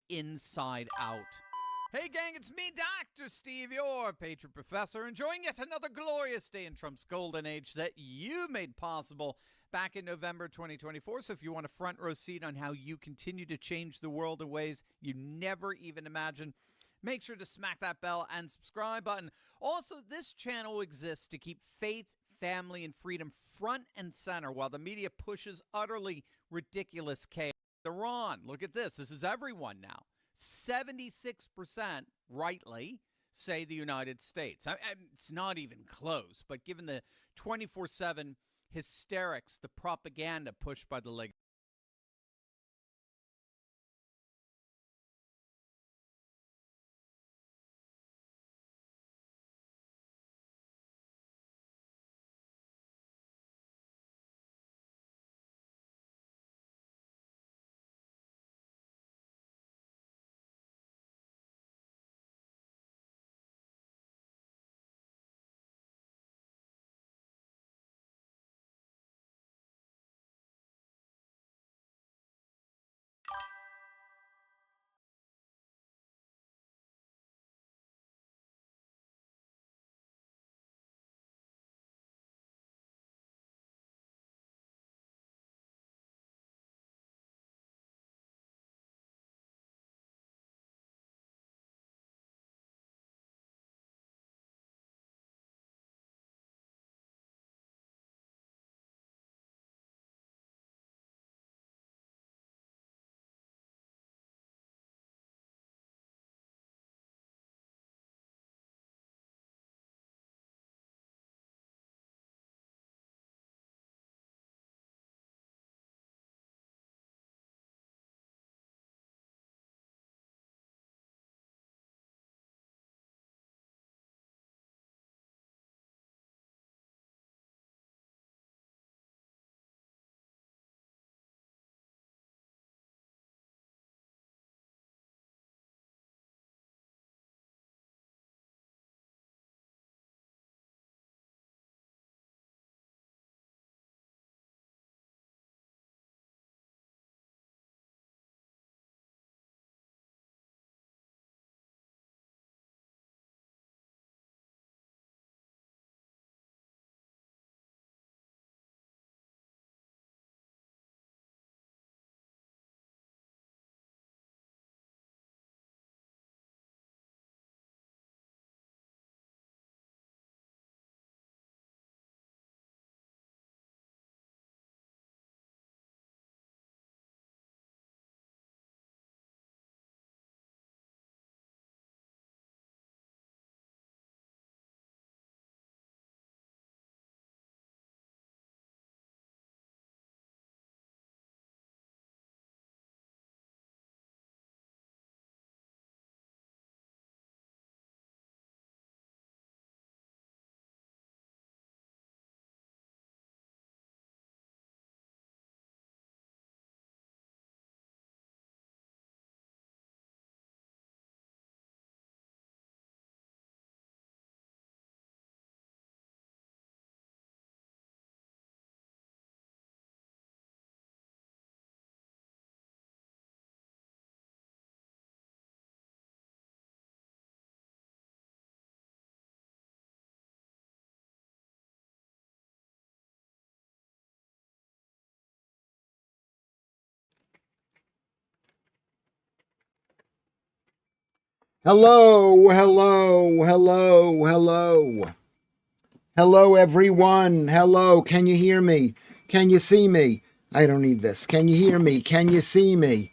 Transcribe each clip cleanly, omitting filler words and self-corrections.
inside out. Hey gang, it's me, Dr. Steve, your patron professor, enjoying yet another glorious day in Trump's golden age that you made possible back in November 2024. So if you want a front row seat on how you continue to change the world in ways you never even imagined, make sure to smack that bell and subscribe button. Also, this channel exists to keep faith, family, and freedom front and center while the media pushes utterly ridiculous chaos. Iran, look at this. This is everyone now. 76% rightly say the United States. It's not even close, but given the 24/7 hysterics, the propaganda pushed by the leg. Hello, hello, hello, hello. Hello, everyone. Hello, can you hear me? Can you see me? I don't need this. Can you hear me? Can you see me?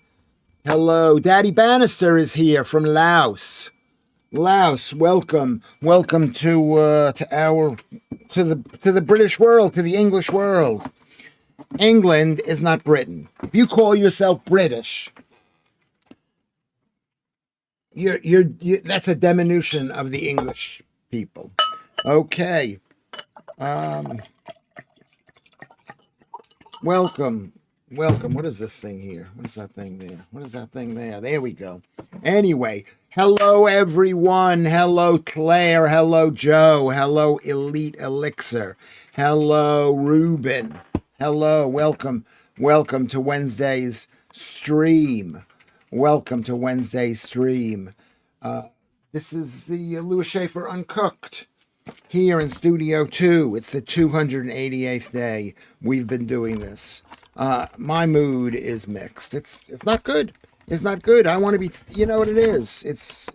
Hello, Daddy Bannister is here from Laos. Laos, welcome, welcome to the British world, to the English world. England is not Britain. If you call yourself British, you're that's a diminution of the English people. Okay. Welcome. What is this thing here? What is that thing there? What is that thing there? There we go. Anyway, hello everyone. Hello Claire. Hello Joe. Hello Elite Elixir. Hello Ruben. Hello. Welcome to Wednesday's stream. Welcome to Wednesday's stream. This is the Lewis Schaffer Uncooked here in Studio 2. It's the 288th day we've been doing this. My mood is mixed. It's not good. It's not good. I want to be, you know what it is.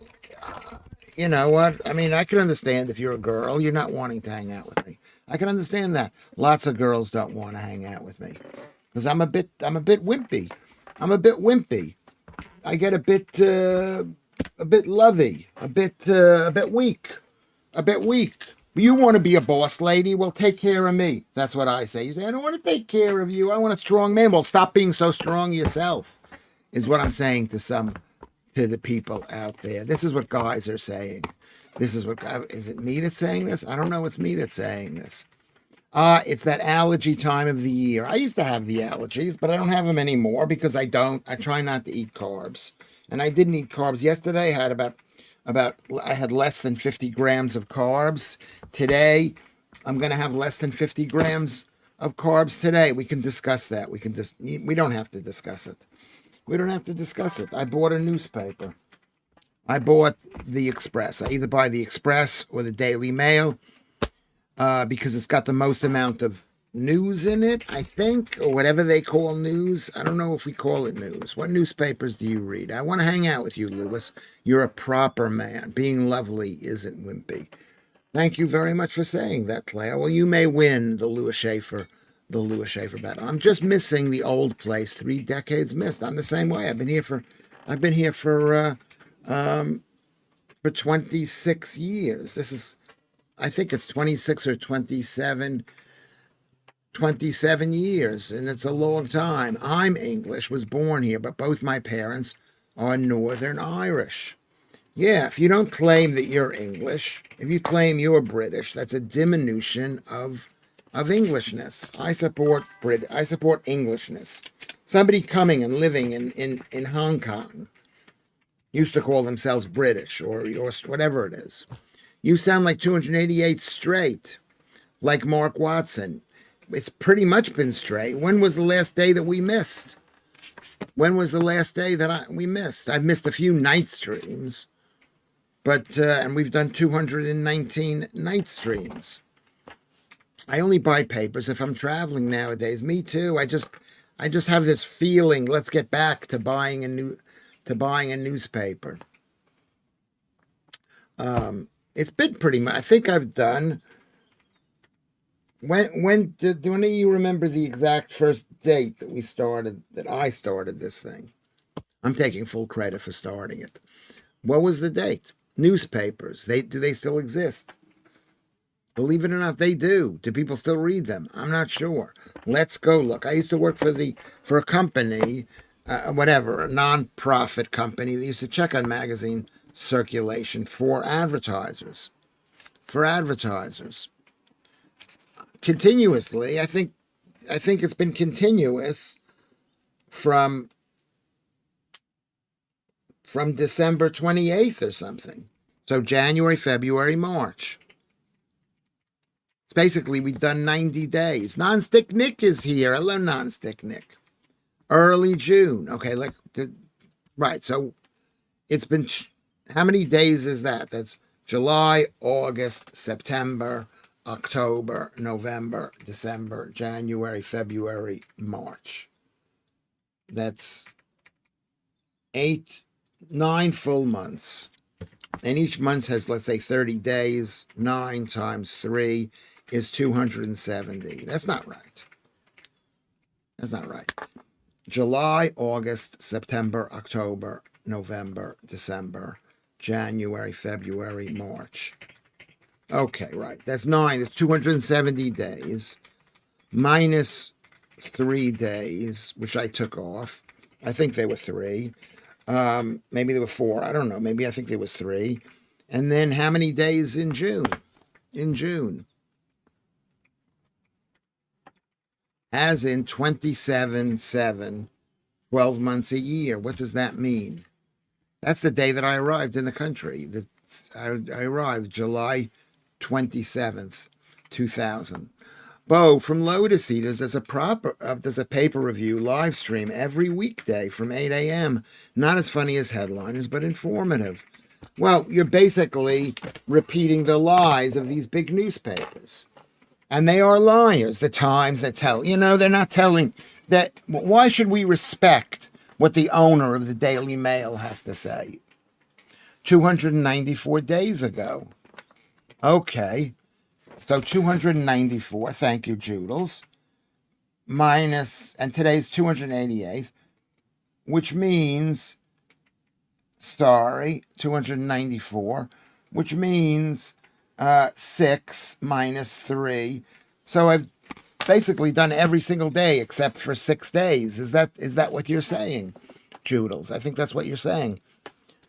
You know what? I mean, I can understand if you're a girl, you're not wanting to hang out with me. I can understand that. Lots of girls don't want to hang out with me because I'm a bit wimpy. I'm a bit wimpy. I get a bit lovey, a bit weak. You want to be a boss lady? Well, take care of me. That's what I say. You say, I don't want to take care of you. I want a strong man. Well, stop being so strong yourself, is what I'm saying to the people out there. This is what guys are saying. Is it me that's saying this? I don't know. It's me that's saying this. It's that allergy time of the year. I used to have the allergies, but I don't have them anymore because I try not to eat carbs. And I didn't eat carbs yesterday. I had I had less than 50 grams of carbs. Today, I'm going to have less than 50 grams of carbs today. We can discuss that. We don't have to discuss it. We don't have to discuss it. I bought a newspaper. I bought the Express. I either buy the Express or the Daily Mail because it's got the most amount of news in it, I think, or whatever they call news. I don't know if we call it news. What newspapers do you read? I want to hang out with you, Lewis. You're a proper man. Being lovely isn't wimpy. Thank you very much for saying that, Claire. Well, you may win the Lewis Schaffer battle. I'm just missing the old place. 3 decades missed. I'm the same way. I've been here for 26 years. I think it's 26 or 27 years, and it's a long time. I'm English, was born here, but both my parents are Northern Irish. Yeah, if you don't claim that you're English, if you claim you're British, that's a diminution of Englishness. I support Englishness. Somebody coming and living in Hong Kong used to call themselves British or whatever it is. You sound like 288 straight, like Mark Watson. It's pretty much been straight. When was the last day that we missed? We missed? I've missed a few night streams, but and we've done 219 night streams. I only buy papers if I'm traveling nowadays. Me too. I just have this feeling. Let's get back to buying a newspaper. It's been pretty much. I think I've done. When do any of you remember the exact first date that I started this thing? I'm taking full credit for starting it. What was the date? Newspapers. Do they still exist? Believe it or not, they do. Do people still read them? I'm not sure. Let's go look. I used to work for a company, a non-profit company that used to check on magazine circulation for advertisers. Continuously, I think it's been continuous from December 28th or something. So January, February, March. It's basically we've done 90 days. Nonstick Nick is here. Hello, Nonstick Nick. Early June. Okay, right. So it's been, how many days is that? That's July, August, September, October, November, December, January, February, March. That's 9 full months. And each month has, let's say, 30 days. 9 times 3 is 270. That's not right. July, August, September, October, November, December, January, February, March. Okay, right. That's 9. It's 270 days minus 3 days, which I took off. I think they were 3. Maybe there were 4. I don't know. Maybe I think there was 3. And then how many days in June? As in 27/7, 12 months a year. What does that mean? That's the day that I arrived in the country. I arrived July 27th, 2000. Bo from Lotus Eaters does a paper review live stream every weekday from 8 a.m. Not as funny as headliners, but informative. Well, you're basically repeating the lies of these big newspapers. And they are liars, the Times that tell. They're not telling that. Why should we respect what the owner of the Daily Mail has to say? 294 days ago. Okay. So 294, thank you, Joodles, and today's 288, which means, 294, which means 6 minus 3. So I've basically done every single day except for 6 days. Is that what you're saying, Joodles? I think that's what you're saying.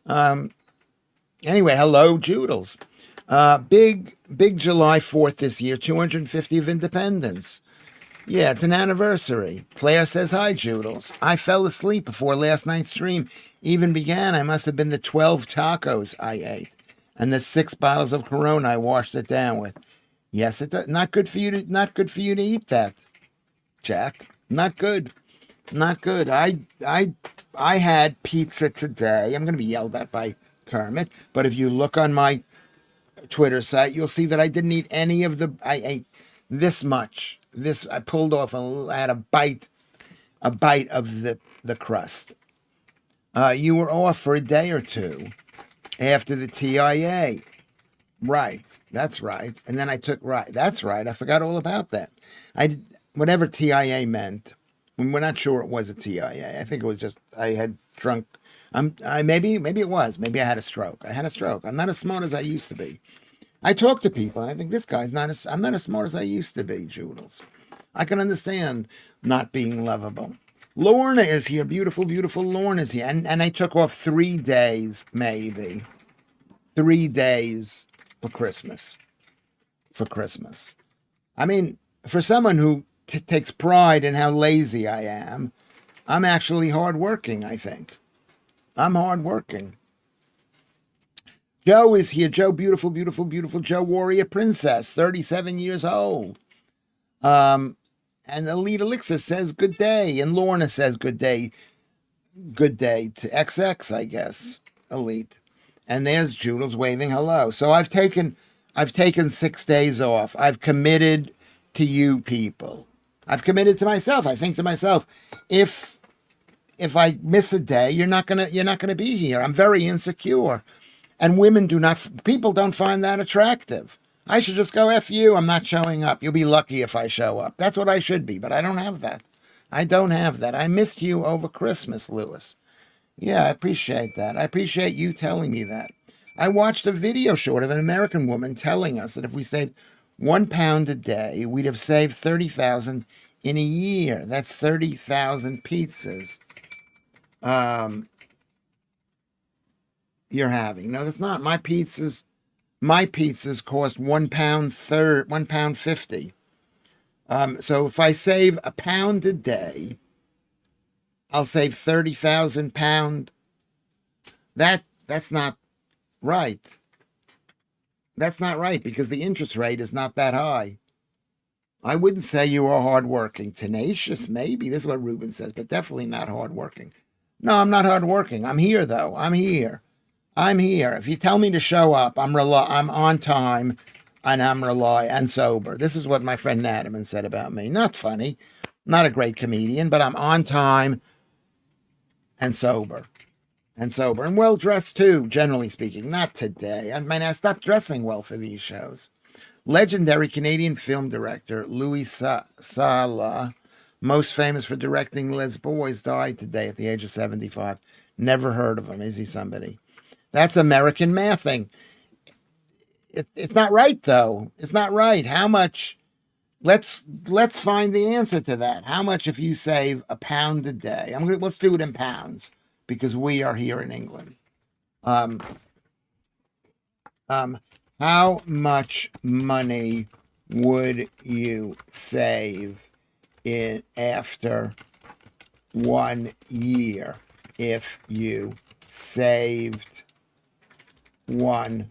Anyway, hello, Joodles. Big July 4th this year, 250 of independence. Yeah, it's an anniversary. Claire says, hi, Joodles. I fell asleep before last night's stream even began. I must have been the 12 tacos I ate and the 6 bottles of Corona I washed it down with. Yes, it does. Not good for you to eat that, Jack. Not good. Not good. I had pizza today. I'm going to be yelled at by Kermit, but if you look on my Twitter site, you'll see that I didn't eat any of I ate this much. I pulled off I had a bite of the crust. You were off for a day or two after the TIA. Right. That's right. And then I took That's right. I forgot all about that. Whatever TIA meant. We're not sure it was a TIA. I think it was just I had drunk. Maybe it was. Maybe I had a stroke. I'm not as smart as I used to be. I talk to people, and I think this guy's I'm not as smart as I used to be, Joodles. I can understand not being lovable. Lorna is here. Beautiful, beautiful Lorna is here. And I took off 3 days, maybe. 3 days for Christmas. I mean, for someone who takes pride in how lazy I am, I'm actually hardworking, I think. I'm hardworking. Joe is here. Joe, beautiful, beautiful, beautiful Joe, warrior princess, 37 years old. And Elite Elixir says good day. And Lorna says good day. Good day to XX, I guess. Elite. And there's Joodles waving hello. So I've taken 6 days off. I've committed to you people. I've committed to myself. I think to myself, if I miss a day, you're not gonna be here. I'm very insecure. And people don't find that attractive. I should just go F you, I'm not showing up. You'll be lucky if I show up. That's what I should be, but I don't have that. I missed you over Christmas, Lewis. Yeah, I appreciate that. I appreciate you telling me that. I watched a video short of an American woman telling us that if we saved £1 a day, we'd have saved 30,000 in a year. That's 30,000 pizzas. You're having. No, that's not. My pizzas cost £1.50. So if I save £1 a day, I'll save £30,000. That's not right. That's not right because the interest rate is not that high. I wouldn't say you are hardworking. Tenacious, maybe. This is what Ruben says, but definitely not hardworking. No, I'm not hardworking. I'm here, though. I'm here. If you tell me to show up, I'm on time, and I'm and sober. This is what my friend Nadiman said about me. Not funny, not a great comedian, but I'm on time and sober. And well dressed too, generally speaking. Not today. I mean, I stopped dressing well for these shows. Legendary Canadian film director Louis Sala, most famous for directing Les Boys, died today at the age of 75. Never heard of him. Is he somebody? That's American mathing. It's not right, though. It's not right. How much? Let's find the answer to that. How much if you save £1 a day? Let's do it in pounds because we are here in England. How much money would you save after 1 year if you saved £1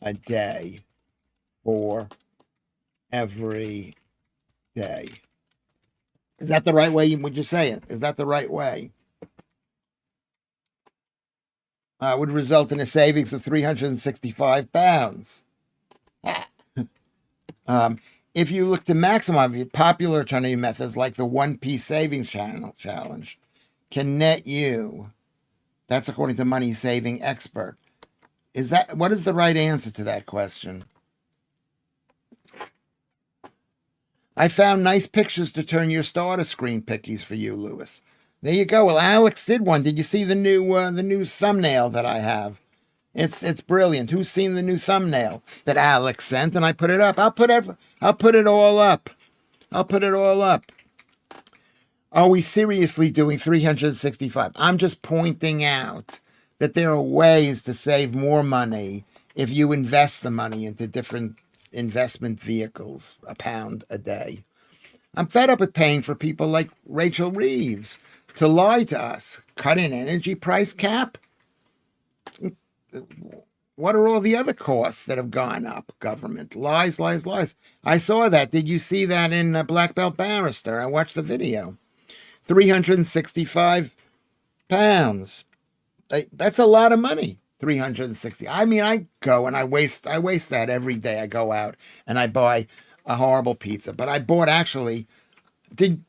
a day for every day. Is that the right way? Would you say it? Is that the right way? Would result in a savings of 365 pounds. If you look to maximize popular alternative methods like the one-piece savings challenge can net you. That's according to Money Saving Expert. What is the right answer to that question? I found nice pictures to turn your starter screen pickies for you, Lewis. There you go. Well, Alex did one. Did you see the new thumbnail that I have? It's brilliant. Who's seen the new thumbnail that Alex sent? And I put it up. I'll put it all up. I'll put it all up. Are we seriously doing 365? I'm just pointing out that there are ways to save more money if you invest the money into different investment vehicles, £1 a day. I'm fed up with paying for people like Rachel Reeves to lie to us. Cut in energy price cap? What are all the other costs that have gone up? Government. Lies, lies, lies. I saw that. Did you see that in Black Belt Barrister? I watched the video. 365 pounds. That's a lot of money. 360. I mean, I go and I waste that every day. I go out and I buy a horrible pizza. But I bought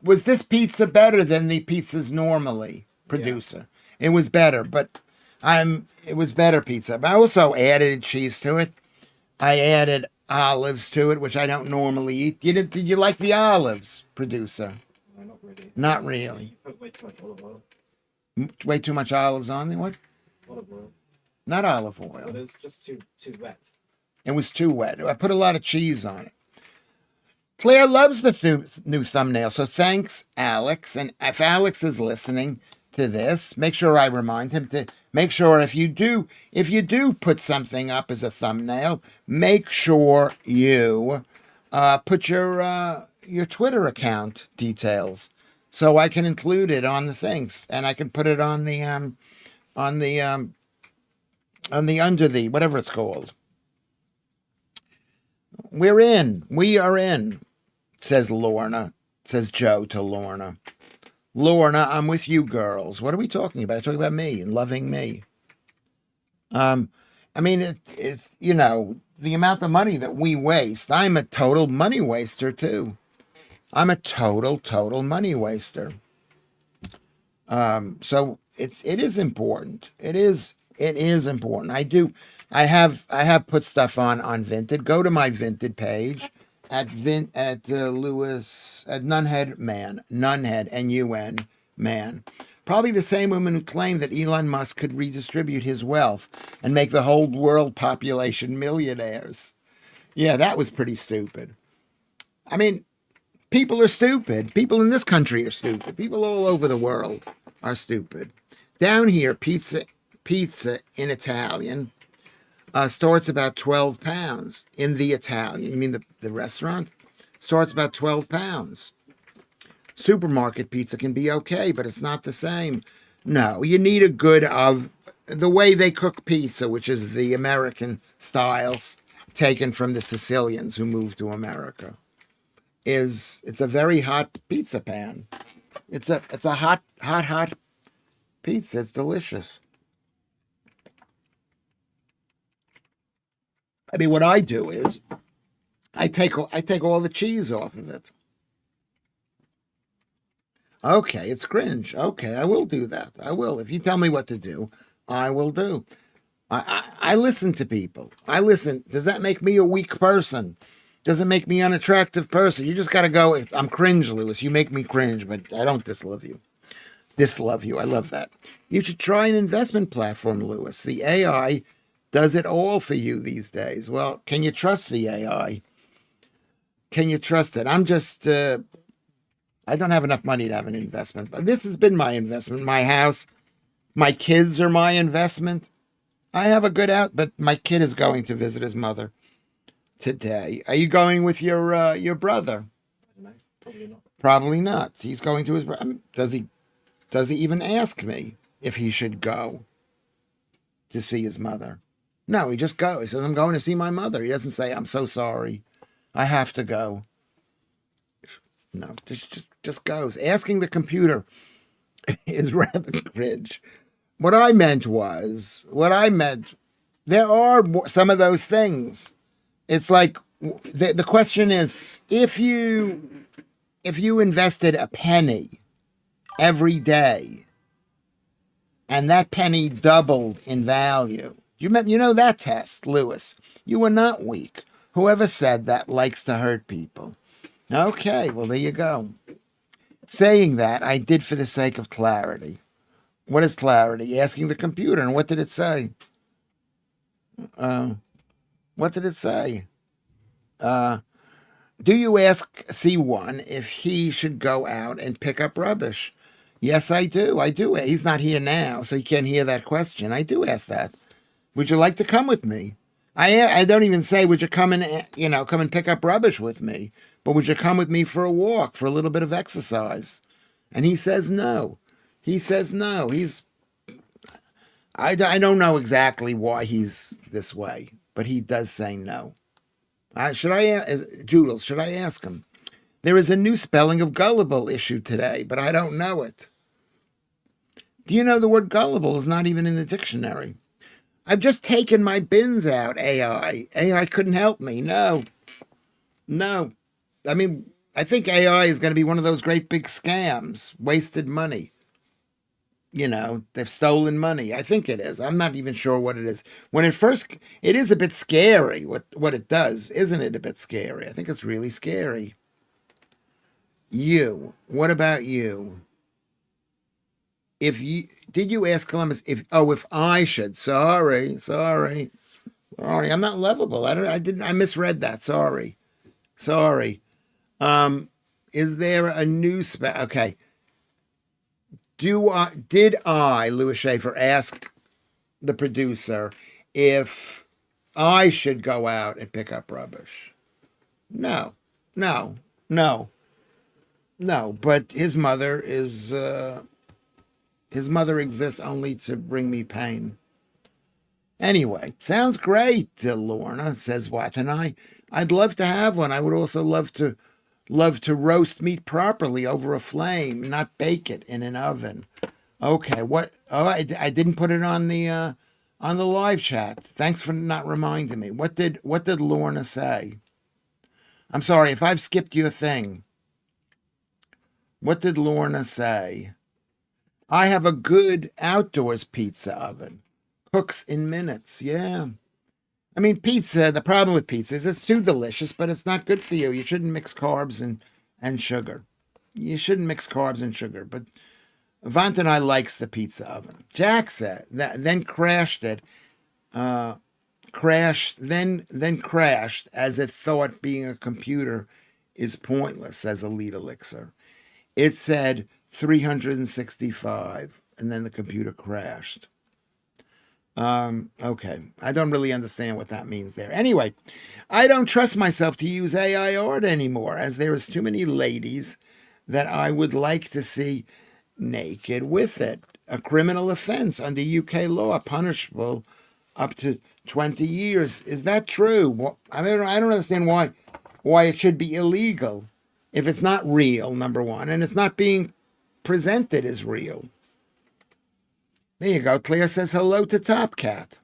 was this pizza better than the pizzas normally, producer? Yeah. It was better, but it was better pizza. But I also added cheese to it. I added olives to it, which I don't normally eat. Did you like the olives, producer? No, not really. Not really. You put way too much olive oil. Way too much olives on there? What? Olive oil. Not olive oil. But it was just too wet. It was too wet. I put a lot of cheese on it. Claire loves the new thumbnail, so thanks, Alex. And if Alex is listening to this, make sure I remind him to make sure if you do put something up as a thumbnail, make sure you put your Twitter account details so I can include it on the things and I can put it on the under the whatever it's called. We are in, says Lorna, says Joe to Lorna. Lorna, I'm with you girls. What are we talking about? Talking about me and loving me. I mean, it's the amount of money that we waste. I'm a total money waster too. I'm a total money waster. So it is important. It is important. I have put stuff on Vinted. Go to my Vinted page at Lewis at Nunhead Nun man. Probably the same woman who claimed that Elon Musk could redistribute his wealth and make the whole world population millionaires. Yeah, that was pretty stupid. I mean, people are stupid. People in this country are stupid. People all over the world are stupid. Down here, pizza in Italian starts about 12 pounds. In the Italian, you mean the restaurant? Starts about 12 pounds. Supermarket pizza can be okay, but it's not the same. No, you need a good of the way they cook pizza, which is the American styles taken from the Sicilians who moved to America. It's a very hot pizza pan. It's a hot pizza. It's delicious. I mean, what I do is I take all the cheese off of it. Okay, it's cringe. Okay, I will do that. I will. If you tell me what to do, I will do. I listen to people. I listen. Does that make me a weak person? Does it make me an unattractive person? You just got to go. I'm cringe, Lewis. You make me cringe, but I don't dislove you. Dislove you. I love that. You should try an investment platform, Lewis. The AI does it all for you these days. Well, can you trust the AI? Can you trust it? I don't have enough money to have an investment, but this has been my investment. My house, my kids are my investment. I have a good out, but my kid is going to visit his mother today. Are you going with your brother? No, probably not. Probably not. He's going to his brother. Does he even ask me if he should go to see his mother? No, he just goes. He says, I'm going to see my mother. He doesn't say, I'm so sorry. I have to go. No, just goes. Asking the computer is rather cringe. What I meant, there are some of those things. It's like the question is, if you invested a penny every day and that penny doubled in value, you know that test, Lewis. You were not weak. Whoever said that likes to hurt people. Okay, well, there you go. Saying that, I did for the sake of clarity. What is clarity? Asking the computer, and what did it say? What did it say? Do you ask C1 if he should go out and pick up rubbish? Yes, I do. I do. He's not here now, so he can't hear that question. I do ask that. Would you like to come with me? I don't even say, would you come and pick up rubbish with me? But would you come with me for a walk, for a little bit of exercise? And he says no. He says no. I don't know exactly why he's this way, but he does say no. Joodles, should I ask him? There is a new spelling of gullible issued today, but I don't know it. Do you know the word gullible is not even in the dictionary? I've just taken my bins out, AI. AI couldn't help me. No. I mean, I think AI is going to be one of those great big scams, wasted money. They've stolen money. I think it is. I'm not even sure what it is. It is a bit scary what it does. Isn't it a bit scary? I think it's really scary. What about you? Did you ask Columbus if I should? Sorry. I'm not lovable. I misread that. Sorry. Is there a new okay. Did I, Lewis Schaffer, ask the producer if I should go out and pick up rubbish? No. But his mother exists only to bring me pain. Anyway, sounds great, Lorna, says Watanabe. I'd love to have one. I would also love to roast meat properly over a flame, not bake it in an oven. Okay, what? Oh, I didn't put it on the live chat. Thanks for not reminding me. What did Lorna say? I'm sorry if I've skipped your thing. What did Lorna say? I have a good outdoors pizza oven. Cooks in minutes. Yeah. I mean, pizza, the problem with pizza is it's too delicious, but it's not good for you. You shouldn't mix carbs and sugar. You shouldn't mix carbs and sugar. But Vantanai likes the pizza oven. Jack said that, then crashed it. Crashed as it thought being a computer is pointless, says Elite Elixir. It said 365, and then the computer crashed. Okay. I don't really understand what that means there. Anyway, I don't trust myself to use AI art anymore, as there is too many ladies that I would like to see naked with it. A criminal offense under UK law, punishable up to 20 years. Is that true? I mean, I don't understand why it should be illegal if it's not real, number one, and it's not being presented as real. There you go. Claire says hello to Top Cat.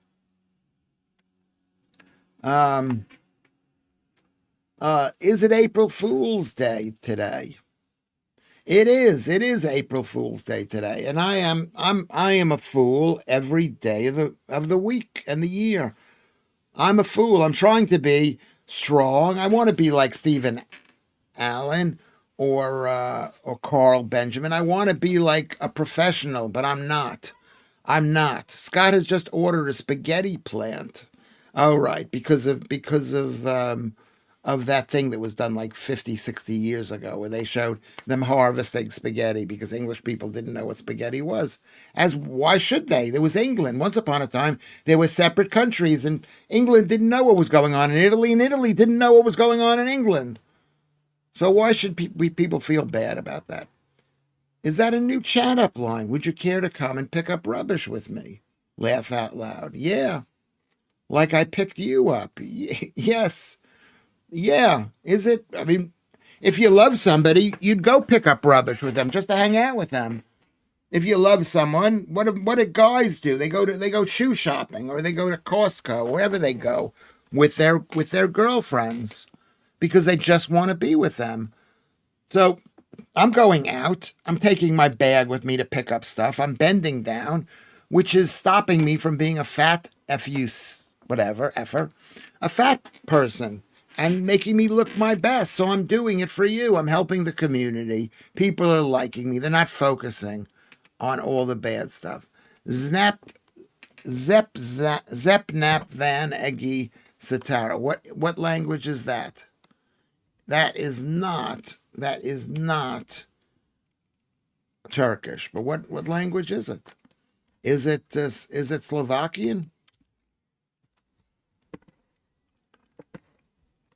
Is it April Fool's Day today? It is. It is April Fool's Day today, and I am a fool every day of the week and the year. I'm a fool. I'm trying to be strong. I want to be like Stephen Allen or Carl Benjamin. I want to be like a professional, but I'm not. Scott has just ordered a spaghetti plant. Oh, right, because of that thing that was done like 50, 60 years ago, where they showed them harvesting spaghetti because English people didn't know what spaghetti was. Why should they? There was England. Once upon a time, there were separate countries, and England didn't know what was going on in Italy, and Italy didn't know what was going on in England. So why should people feel bad about that? Is that a new chat up line? Would you care to come and pick up rubbish with me? Laugh out loud. Yeah. Like I picked you up. Yes. Yeah. Is it? I mean, if you love somebody, you'd go pick up rubbish with them just to hang out with them. If you love someone, what do guys do? They go shoe shopping, or they go to Costco, wherever they go with their girlfriends because they just want to be with them. So I'm going out. I'm taking my bag with me to pick up stuff. I'm bending down, which is stopping me from being a fat a fat person, and making me look my best. So I'm doing it for you. I'm helping the community. People are liking me. They're not focusing on all the bad stuff. Zep nap van eggy satara. What language is that? That is not Turkish. But what language is it? Is it Slovakian?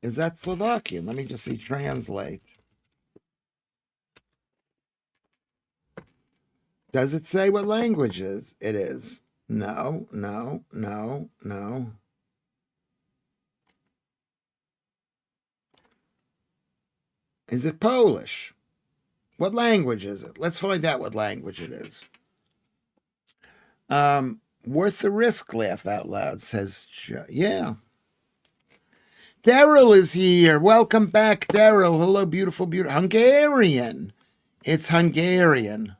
Is that Slovakian? Let me just see. Translate. Does it say what language it is? No. Is it Polish? What language is it? Let's find out what language it is. Worth the risk, laugh out loud, says Joe. Yeah. Daryl is here. Welcome back, Daryl. Hello, beautiful. Hungarian. It's Hungarian.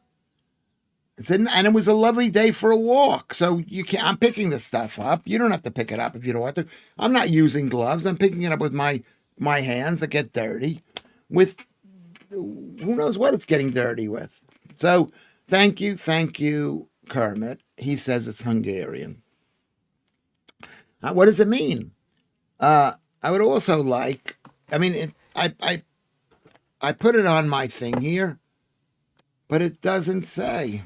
And it was a lovely day for a walk. So I'm picking this stuff up. You don't have to pick it up if you don't want to. I'm not using gloves. I'm picking it up with my hands that get dirty. With who knows what it's getting dirty with. So thank you, Kermit. He says it's Hungarian. What does it mean? I would also like. I mean, I put it on my thing here, but it doesn't say.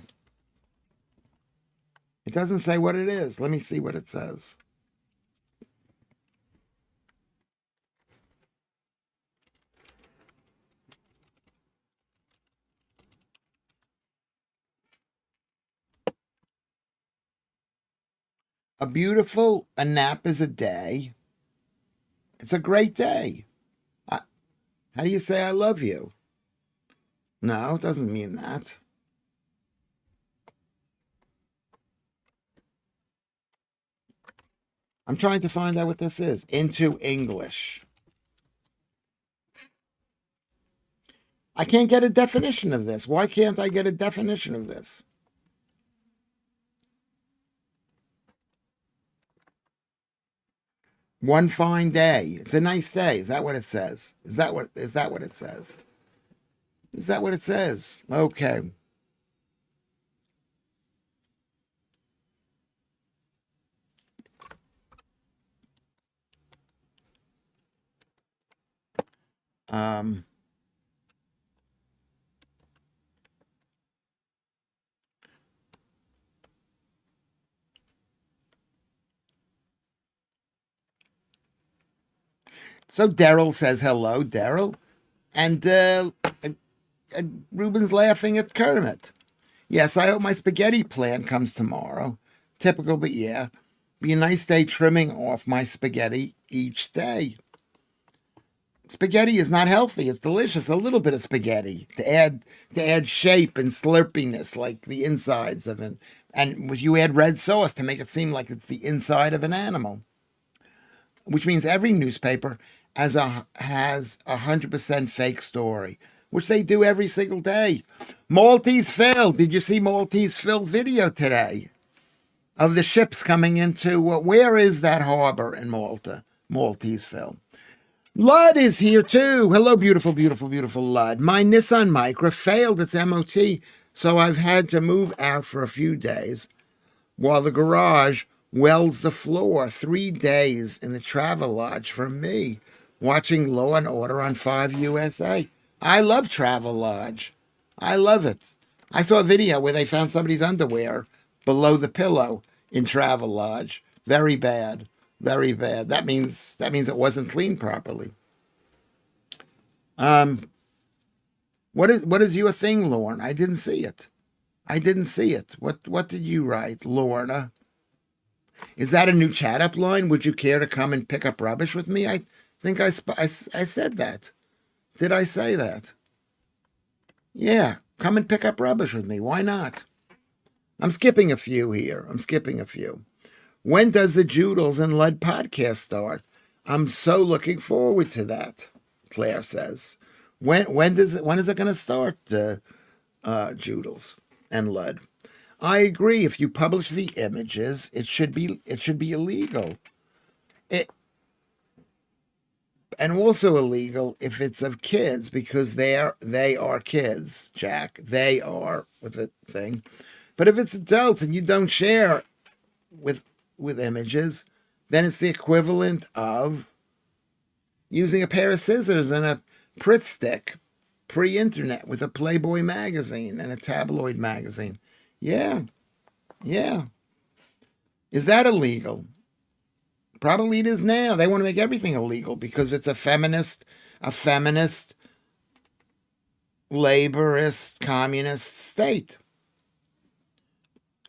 It doesn't say what it is. Let me see what it says. A nap is a day. It's a great day. How do you say I love you? No, it doesn't mean that. I'm trying to find out what this is. Into English. I can't get a definition of this. Why can't I get a definition of this? One fine day. It's a nice day. Is that what it says? Is that what it says? Is that what it says? Okay. So Daryl says hello, Daryl. And Ruben's laughing at Kermit. Yes, I hope my spaghetti plan comes tomorrow. Typical, but yeah. Be a nice day trimming off my spaghetti each day. Spaghetti is not healthy. It's delicious. A little bit of spaghetti to add shape and slurpiness, like the insides of it. And you add red sauce to make it seem like it's the inside of an animal. Which means every newspaper has 100% fake story, which they do every single day. Maltese Phil, did you see Maltese Phil's video today of the ships coming into, where is that harbor in Malta? Maltese Phil. Lud is here too. Hello, beautiful, beautiful, beautiful Lud. My Nissan Micra failed its MOT, so I've had to move out for a few days while the garage welds the floor. 3 days in the travel lodge for me, watching Law and Order on 5 USA. I love Travel Lodge. I love it. I saw a video where they found somebody's underwear below the pillow in Travel Lodge. Very bad. Very bad. That means it wasn't cleaned properly. What is your thing, Lorne? I didn't see it. What did you write, Lorna? Is that a new chat up line? Would you care to come and pick up rubbish with me? I think I said that. Did I say that? Yeah, come and pick up rubbish with me. Why not? I'm skipping a few here. When does the Joodles and Lud podcast start? I'm so looking forward to that, Claire says. When is it going to start, Joodles and Lud? I agree. If you publish the images, it should be illegal. And also illegal if it's of kids, because they are kids, Jack. They are with a thing. But if it's adults and you don't share with images, then it's the equivalent of using a pair of scissors and a Pritt stick pre-internet with a Playboy magazine and a tabloid magazine. Yeah. Is that illegal? Probably it is now. They want to make everything illegal because it's a feminist, laborist, communist state.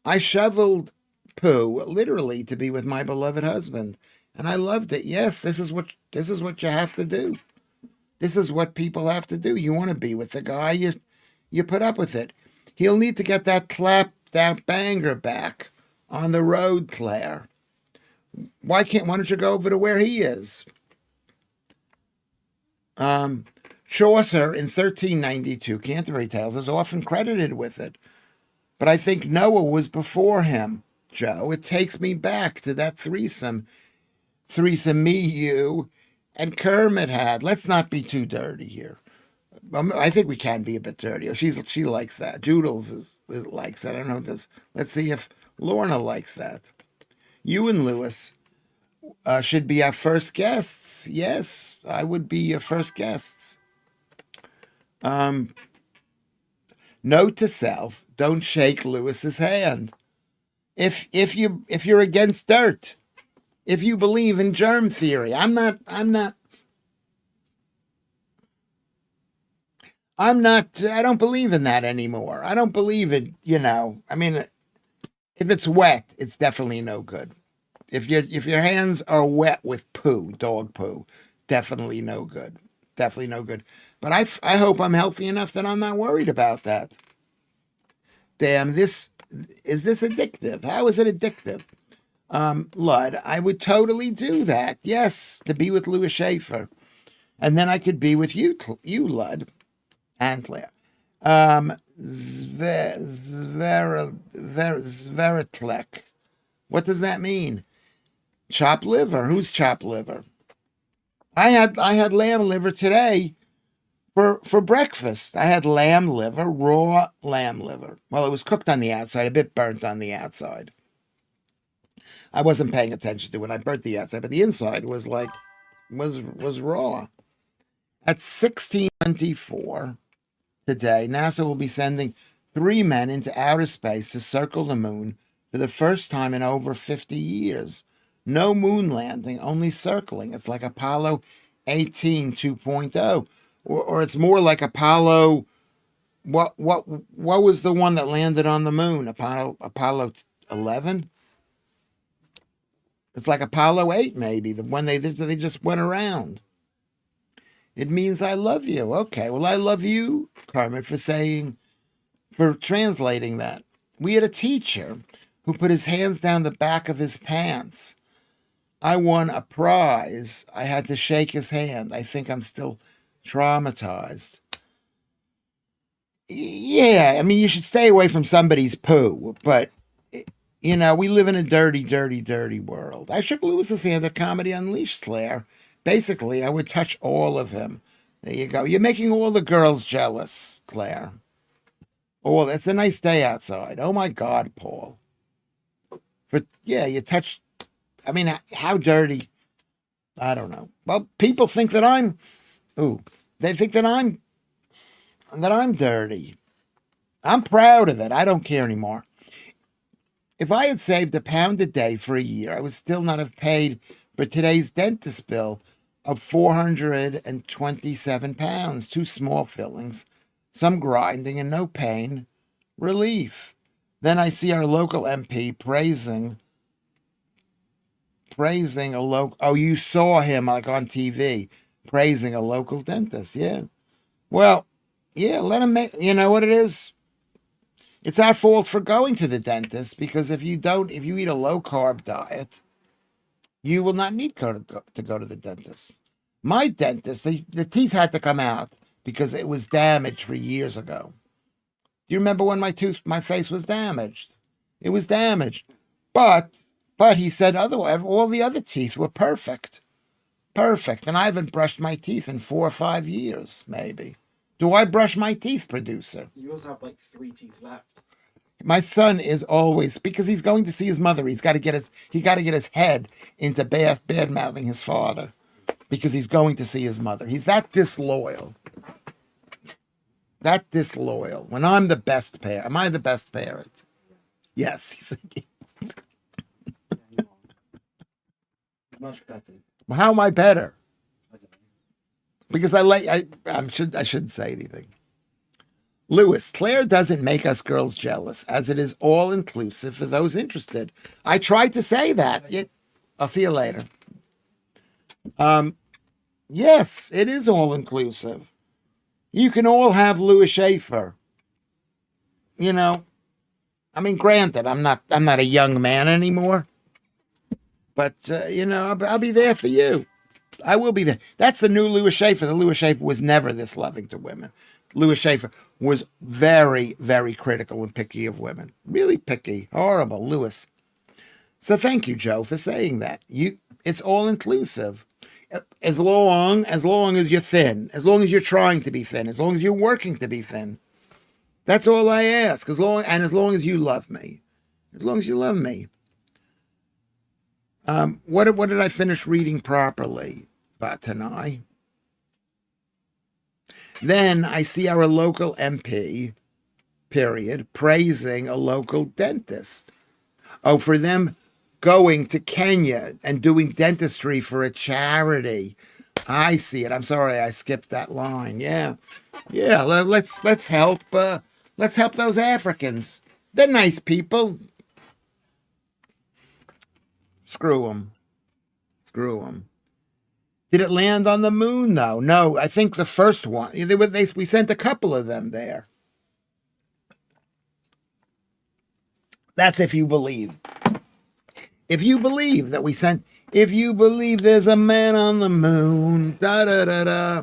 I shoveled poo literally to be with my beloved husband, and I loved it. Yes, this is what you have to do. This is what people have to do. You want to be with the guy, you put up with it. He'll need to get that clapped out banger back on the road, Claire. Why don't you go over to where he is? Chaucer in 1392, Canterbury Tales, is often credited with it. But I think Noah was before him, Joe. It takes me back to that threesome me, you, and Kermit had. Let's not be too dirty here. I think we can be a bit dirty. She likes that. Joodles likes that. I don't know this. Let's see if Lorna likes that. You and Lewis should be our first guests. Yes, I would be your first guests. Note to self: don't shake Lewis's hand. If you're against dirt, if you believe in germ theory, I don't believe in that anymore. I don't believe it, I mean, if it's wet, it's definitely no good. If your hands are wet with poo, dog poo, definitely no good. Definitely no good. But I hope I'm healthy enough that I'm not worried about that. Damn, is this addictive? How is it addictive? Lud, I would totally do that. Yes, to be with Lewis Schaffer. And then I could be with you, Lud, and Claire. Zveritlek. What does that mean? Chopped liver. Who's chopped liver? I had lamb liver today for breakfast. I had lamb liver, raw lamb liver. Well, it was cooked on the outside, a bit burnt on the outside. I wasn't paying attention to when I burnt the outside, but the inside was raw. At 16:24 today, NASA will be sending 3 men into outer space to circle the moon for the first time in over 50 years. No moon landing, only circling. It's like Apollo 18 2.0. Or it's more like Apollo. What was the one that landed on the moon? Apollo 11? It's like Apollo 8, maybe, the one they just went around. It means I love you. Okay, well, I love you, Carmen, for translating that. We had a teacher who put his hands down the back of his pants. I won a prize. I had to shake his hand. I think I'm still traumatized. Yeah, I mean, you should stay away from somebody's poo, but, we live in a dirty, dirty, dirty world. I shook Lewis's hand at Comedy Unleashed, Claire. Basically, I would touch all of him. There you go. You're making all the girls jealous, Claire. Oh, it's a nice day outside. Oh, my God, Paul. You touch... I mean, how dirty? I don't know. Well, people think that they think that I'm dirty. I'm proud of it. I don't care anymore. If I had saved £1 a day for a year, I would still not have paid for today's dentist bill of £427. 2 small fillings, some grinding, and no pain relief. Then I see our local MP praising praising a local. Oh, you saw him like on TV praising a local dentist. Yeah. Well, yeah. Let him make. You know what it is. It's our fault for going to the dentist because if you eat a low carb diet, you will not need to go to the dentist. My dentist, the teeth had to come out because it was damaged for years ago. Do you remember when my face was damaged? It was damaged. But he said otherwise, all the other teeth were perfect. Perfect. And I haven't brushed my teeth in 4 or 5 years, maybe. Do I brush my teeth, producer? You also have like 3 teeth left. My son is always, because he's going to see his mother, he got to get his head into bad mouthing his father because he's going to see his mother. He's that disloyal. That disloyal. When I'm the best parent, am I the best parent? Yes. He's like, Yeah, you are. Much better. how am I better? I don't know. Because I shouldn't say anything. Lewis, Claire doesn't make us girls jealous, as it is all inclusive for those interested. I tried to say that. I'll see you later. Yes, it is all inclusive. You can all have Lewis Schaffer. You know, I mean, granted, I'm not a young man anymore, but you know, I'll be there for you. I will be there. That's the new Lewis Schaffer. The Lewis Schaffer was never this loving to women. Lewis Schaffer was very, very critical and picky of women. Really picky. Horrible, Lewis. So thank you, Joe, for saying that. It's all inclusive. As long as you're thin, as long as you're trying to be thin, as long as you're working to be thin. That's all I ask. As long as you love me. As long as you love me. What did I finish reading properly, Vatanai? Then I see our local MP, period, praising a local dentist. Oh, for them going to Kenya and doing dentistry for a charity. I see it. I'm sorry I skipped that line. Yeah. Let's help. Let's help those Africans. They're nice people. Screw them. Did it land on the moon, though? No, I think the first one. We sent a couple of them there. That's if you believe. If you believe there's a man on the moon,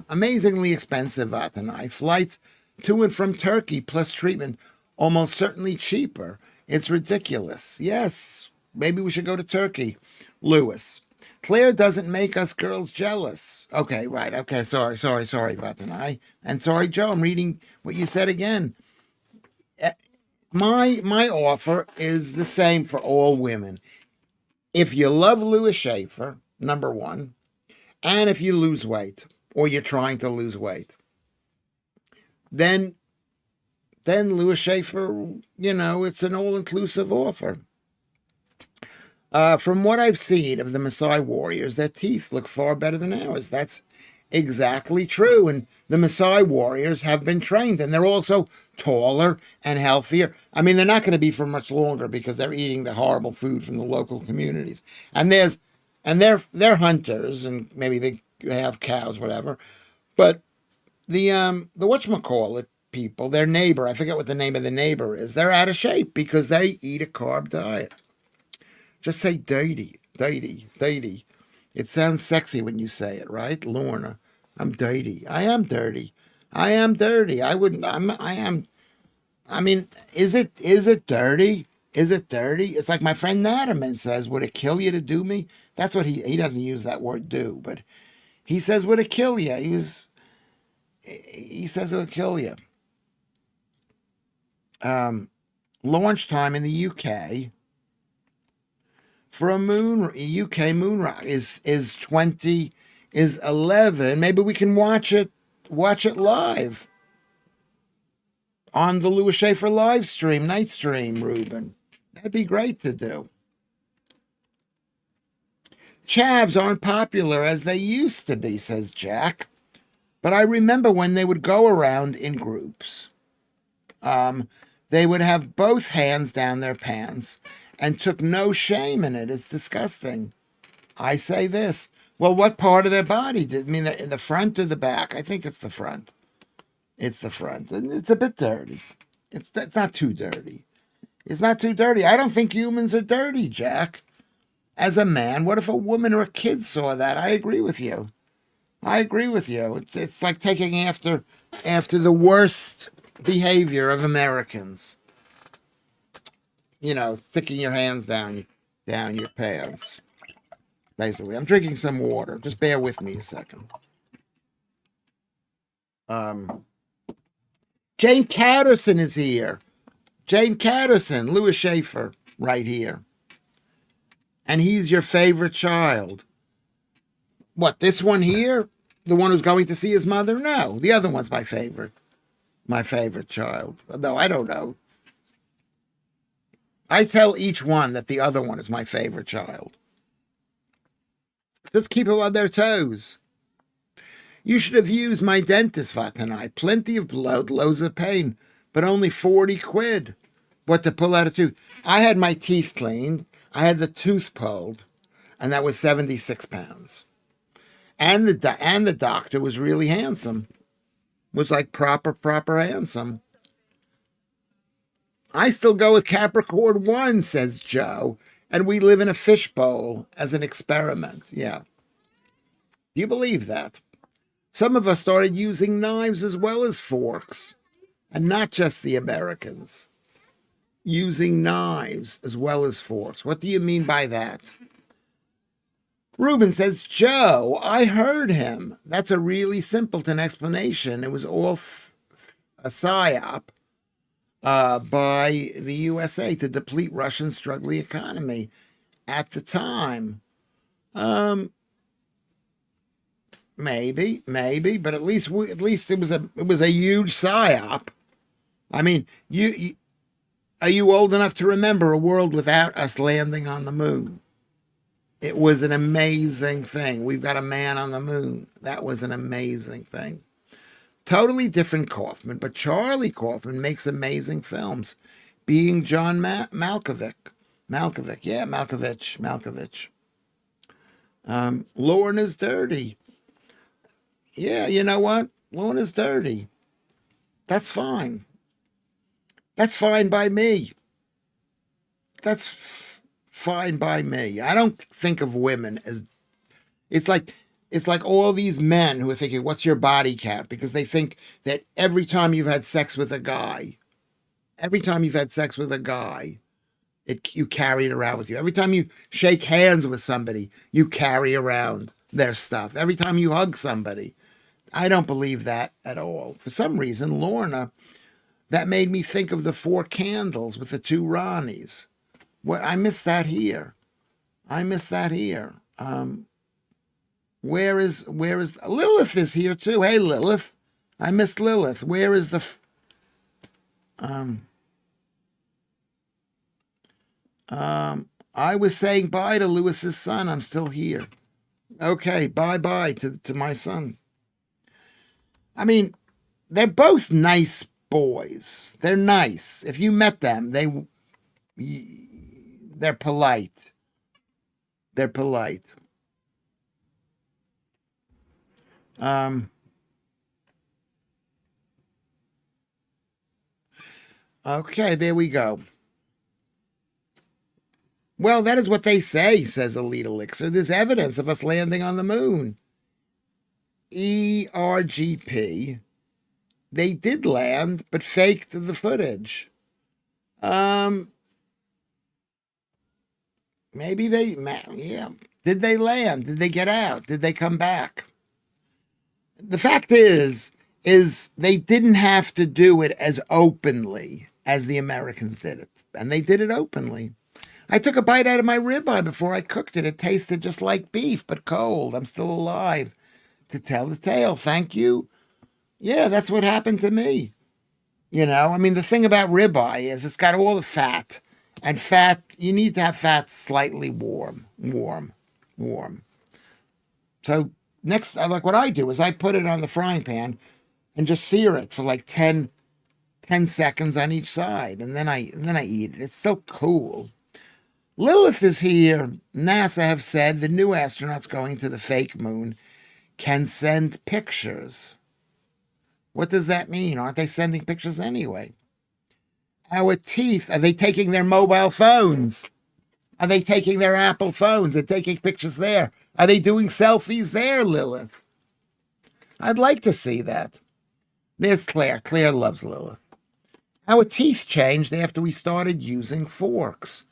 amazingly expensive, Vatanai. Flights to and from Turkey plus treatment, almost certainly cheaper. It's ridiculous. Yes, maybe we should go to Turkey. Lewis. Claire doesn't make us girls jealous. Okay, right. Okay, sorry, Vatanai. And sorry, Joe, I'm reading what you said again. My offer is the same for all women. If you love Lewis Schaffer, number one, and if you lose weight, or you're trying to lose weight, then Lewis Schaffer, it's an all-inclusive offer. From what I've seen of the Maasai warriors, their teeth look far better than ours. That's exactly true. And the Maasai warriors have been trained, and they're also taller and healthier. I mean, they're not going to be for much longer because they're eating the horrible food from the local communities. And they're hunters, and maybe they have cows, whatever. But the whatchamacallit people, their neighbor, I forget what the name of the neighbor is, they're out of shape because they eat a carb diet. Just say dirty. It sounds sexy when you say it, right, Lorna? I'm dirty. I am dirty. I mean, is it dirty? Is it dirty? It's like my friend Natterman says, would it kill you to do me? That's what he doesn't use that word do, but he says, would it kill you? He says it would kill you. Launch time in the UK for a UK moon rock is 11. Maybe we can watch it live on the Lewis Schaffer live stream, night stream, Ruben. That'd be great to do. Chavs aren't popular as they used to be, says Jack. But I remember when they would go around in groups. They would have both hands down their pants and took no shame in it. It's disgusting. I say this. Well, what part of their body did? I mean, in the front or the back? I think it's the front. It's the front. And it's a bit dirty. It's not too dirty. It's not too dirty. I don't think humans are dirty, Jack. As a man, what if a woman or a kid saw that? I agree with you. I agree with you. It's like taking after the worst behavior of Americans. You know, sticking your hands down your pants. Basically, I'm drinking some water. Just bear with me a second. Jane Catterson is here. Jane Catterson, Lewis Schaffer, right here. And he's your favorite child. What, this one here? The one who's going to see his mother? No, the other one's my favorite. My favorite child. Though I don't know. I tell each one that the other one is my favorite child. Just keep them on their toes. You should have used my dentist for tonight. Plenty of blood, loads of pain, but only 40 quid. What, to pull out a tooth? I had my teeth cleaned. I had the tooth pulled, and that was 76 pounds. And the doctor was really handsome. Was like proper handsome. I still go with Capricorn 1, says Joe, and we live in a fishbowl as an experiment. Yeah. Do you believe that? Some of us started using knives as well as forks, and not just the Americans. Using knives as well as forks. What do you mean by that? Ruben says, Joe, I heard him. That's a really simpleton explanation. It was all a psyop by the USA to deplete Russia's struggling economy at the time. Maybe, but at least it was a huge psyop. I mean, are you old enough to remember a world without us landing on the moon? It was an amazing thing. We've got a man on the moon. That was an amazing thing. Totally different Kaufman, but Charlie Kaufman makes amazing films. Being John Malkovich. Malkovich. Lorna's dirty. Yeah, you know what? Lorna's dirty. That's fine. That's fine by me. That's fine by me. I don't think of women as... It's like all these men who are thinking, what's your body count? Because they think that every time you've had sex with a guy, you carry it around with you. Every time you shake hands with somebody, you carry around their stuff. Every time you hug somebody. I don't believe that at all. For some reason, Lorna, that made me think of the 4 candles with the 2 Ronnies. Well, I miss that here. Where is Lilith is here too. Hey, Lilith. I miss Lilith. Where is the... I was saying bye to Lewis's son. I'm still here. Okay, bye to my son. I mean, they're both nice boys. They're nice. If you met them, they're polite. They're polite. Okay, there we go. Well, that is what they say, says Elite Elixir. There's evidence of us landing on the moon. ERGP. They did land, but faked the footage. Maybe yeah. Did they land? Did they get out? Did they come back? The fact is they didn't have to do it as openly as the Americans did it. And they did it openly. I took a bite out of my ribeye before I cooked it. It tasted just like beef, but cold. I'm still alive to tell the tale. Thank you. Yeah, that's what happened to me. You know, I mean, the thing about ribeye is it's got all the fat. And fat, you need to have fat slightly warm. So next, like what I do is I put it on the frying pan and just sear it for like 10 seconds on each side. And then I eat it. It's still cool. Lilith is here. NASA have said the new astronauts going to the fake moon can send pictures. What does that mean? Aren't they sending pictures anyway? Our teeth, are they taking their mobile phones? Are they taking their Apple phones and taking pictures there? Are they doing selfies there, Lilith? I'd like to see that. There's Claire. Claire loves Lilith. Our teeth changed after we started using forks.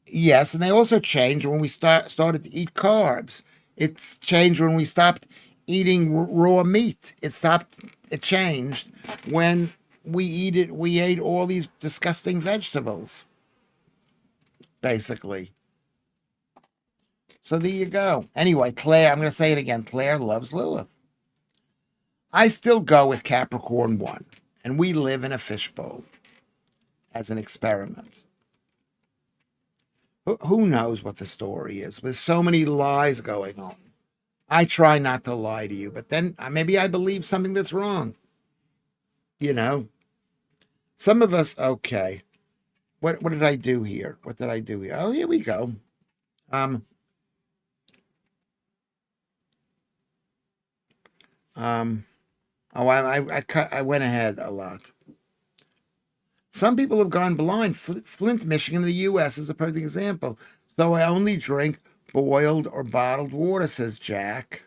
Yes, and they also changed when we started to eat carbs. It's changed when we stopped eating raw meat. It changed when we ate all these disgusting vegetables, basically. So there you go. Anyway, Claire, I'm going to say it again. Claire loves Lilith. I still go with Capricorn 1, and we live in a fishbowl as an experiment. Who knows what the story is? There's so many lies going on. I try not to lie to you, but then maybe I believe something that's wrong. You know, some of us, okay. What did I do here? What did I do here? Oh, here we go. I went ahead a lot. Some people have gone blind. Flint, Michigan, in the U.S. is a perfect example. So I only drink boiled or bottled water, says Jack.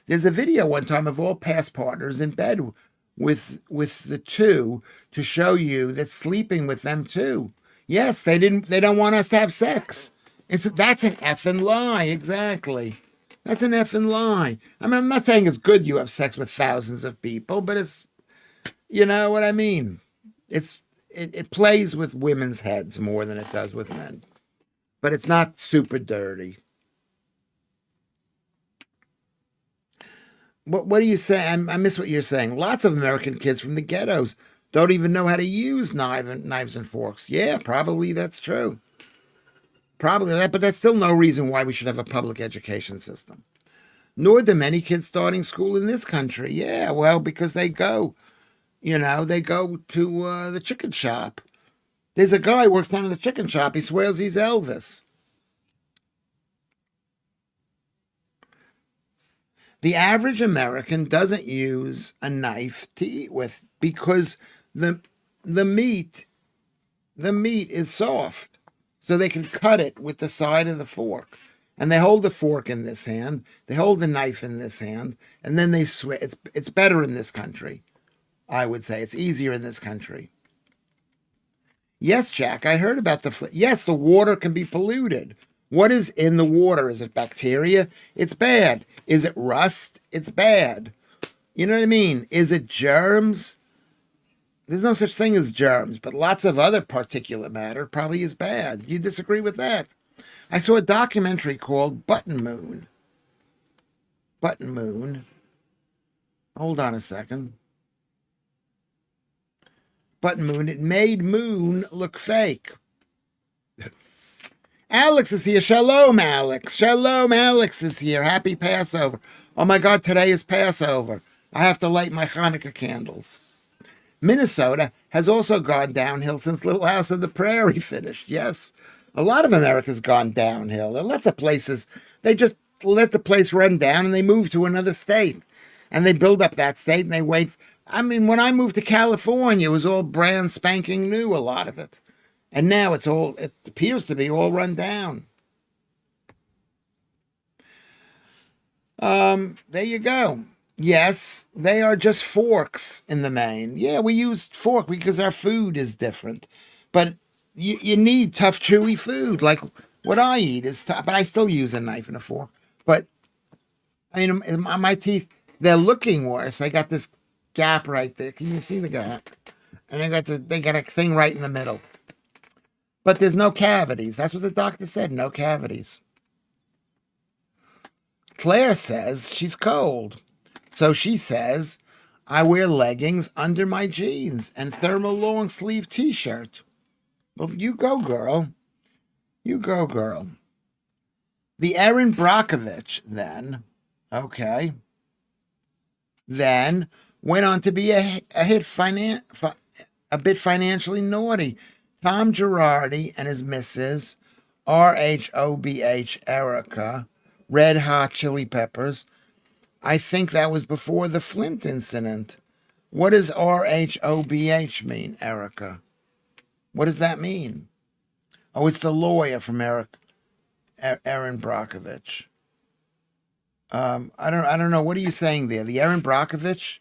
There's a video one time of all past partners in bed with the two to show you that sleeping with them too. Yes, they don't want us to have sex. That's an effing lie, exactly. That's an effing lie. I mean, I'm not saying it's good you have sex with thousands of people, but it's, you know what I mean? It plays with women's heads more than it does with men. But it's not super dirty. What do you say? I miss what you're saying. Lots of American kids from the ghettos don't even know how to use knives and forks. Yeah, probably that's true. Probably that, but that's still no reason why we should have a public education system. Nor do many kids starting school in this country. Yeah, well, because they go to the chicken shop. There's a guy who works down in the chicken shop. He swears he's Elvis. The average American doesn't use a knife to eat with because the meat is soft. So they can cut it with the side of the fork. And they hold the fork in this hand. They hold the knife in this hand. And then they switch. It's better in this country, I would say. It's easier in this country. Yes, Jack, I heard about yes, the water can be polluted. What is in the water? Is it bacteria? It's bad. Is it rust? It's bad. You know what I mean? Is it germs? There's no such thing as germs, but lots of other particulate matter probably is bad. Do you disagree with that? I saw a documentary called Button Moon. Button Moon. Hold on a second. Button Moon. It made Moon look fake. Alex is here. Shalom, Alex. Shalom, Alex is here. Happy Passover. Oh my God, today is Passover. I have to light my Hanukkah candles. Minnesota has also gone downhill since Little House on the Prairie finished. Yes, a lot of America's gone downhill. There are lots of places, they just let the place run down and they move to another state. And they build up that state and they wait. I mean, when I moved to California, it was all brand spanking new, a lot of it. And now it appears to be all run down. There you go. Yes, they are just forks in the main. Yeah, we use fork because our food is different. But you need tough, chewy food. Like what I eat is tough, but I still use a knife and a fork. But I mean, my teeth, they're looking worse. They got this gap right there. Can you see the gap? And they got a thing right in the middle. But there's no cavities. That's what the doctor said, no cavities. Claire says she's cold. So she says, I wear leggings under my jeans and thermal long sleeve t-shirt. Well, you go, girl. You go, girl. The Erin Brockovich then, okay, then went on to be a bit financially naughty Tom Girardi and his missus, RHOBH Erica, Red Hot Chili Peppers. I think that was before the Flint incident. What does RHOBH mean, Erica? What does that mean? Oh, it's the lawyer from Erin Brockovich. I don't know. What are you saying there? The Erin Brockovich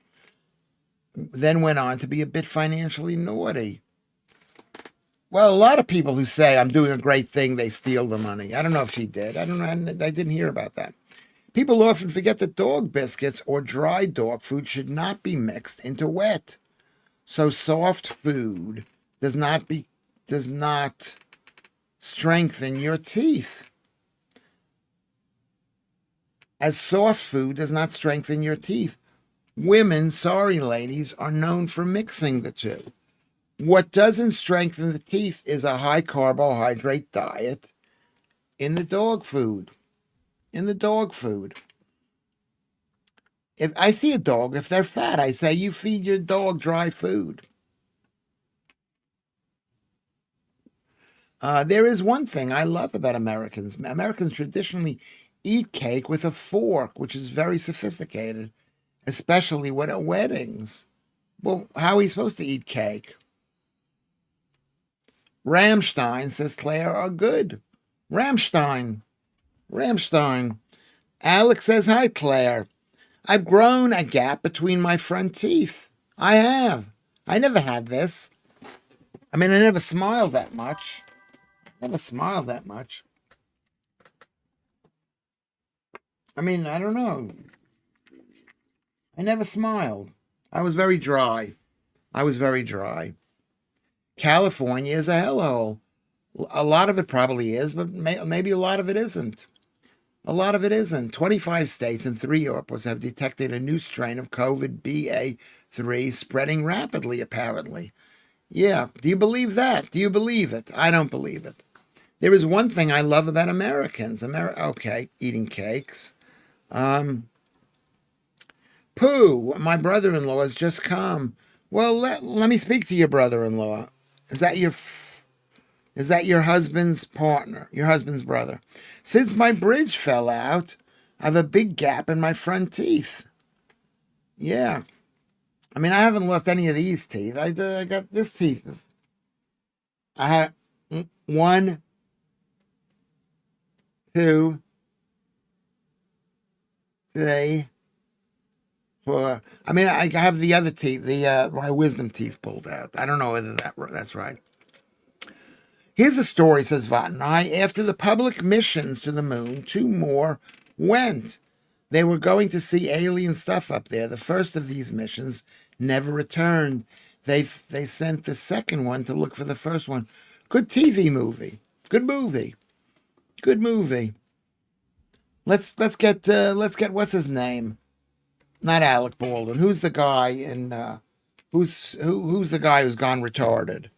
then went on to be a bit financially naughty. Well, a lot of people who say I'm doing a great thing, they steal the money. I don't know if she did. I don't know. I didn't hear about that. People often forget that dog biscuits or dry dog food should not be mixed into wet. So soft food does not strengthen your teeth. As soft food does not strengthen your teeth. Women, sorry ladies, are known for mixing the two. What doesn't strengthen the teeth is a high carbohydrate diet in the dog food. If I see a dog, if they're fat, I say you feed your dog dry food. There is one thing I love about Americans. Americans traditionally eat cake with a fork, which is very sophisticated, especially when at weddings. Well, how are you supposed to eat cake? Rammstein, says Claire, are good. Rammstein. Alex says, hi, Claire. I've grown a gap between my front teeth. I have. I never had this. I mean, I never smiled that much. I mean, I don't know. I never smiled. I was very dry. California is a hellhole. A lot of it probably is, but maybe a lot of it isn't. 25 states and 3 airports have detected a new strain of COVID BA3 spreading rapidly, apparently. Yeah, do you believe that? Do you believe it? I don't believe it. There is one thing I love about Americans. Okay, eating cakes. Pooh, my brother-in-law has just come. Well, let me speak to your brother-in-law. Is that your husband's partner, your husband's brother? Since my bridge fell out, I have a big gap in my front teeth. Yeah. I mean, I haven't lost any of these teeth. I got this teeth. I have 1, 2, 3, 4. I mean, I have the other teeth, my wisdom teeth pulled out. I don't know whether that's right. Here's a story, says Vatnai. After the public missions to the moon, 2 more went. They were going to see alien stuff up there. The first of these missions never returned. They sent the second one to look for the first one. Good TV movie. Good movie. Let's get what's his name? Not Alec Baldwin. Who's the guy in who's the guy who's gone retarded?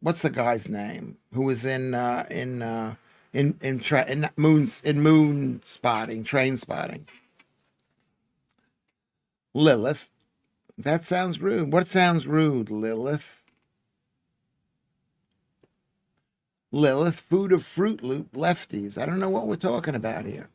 What's the guy's name? Who was in moon spotting, train spotting? Lilith. That sounds rude. What sounds rude, Lilith? Lilith, food of Fruit Loop lefties. I don't know what we're talking about here.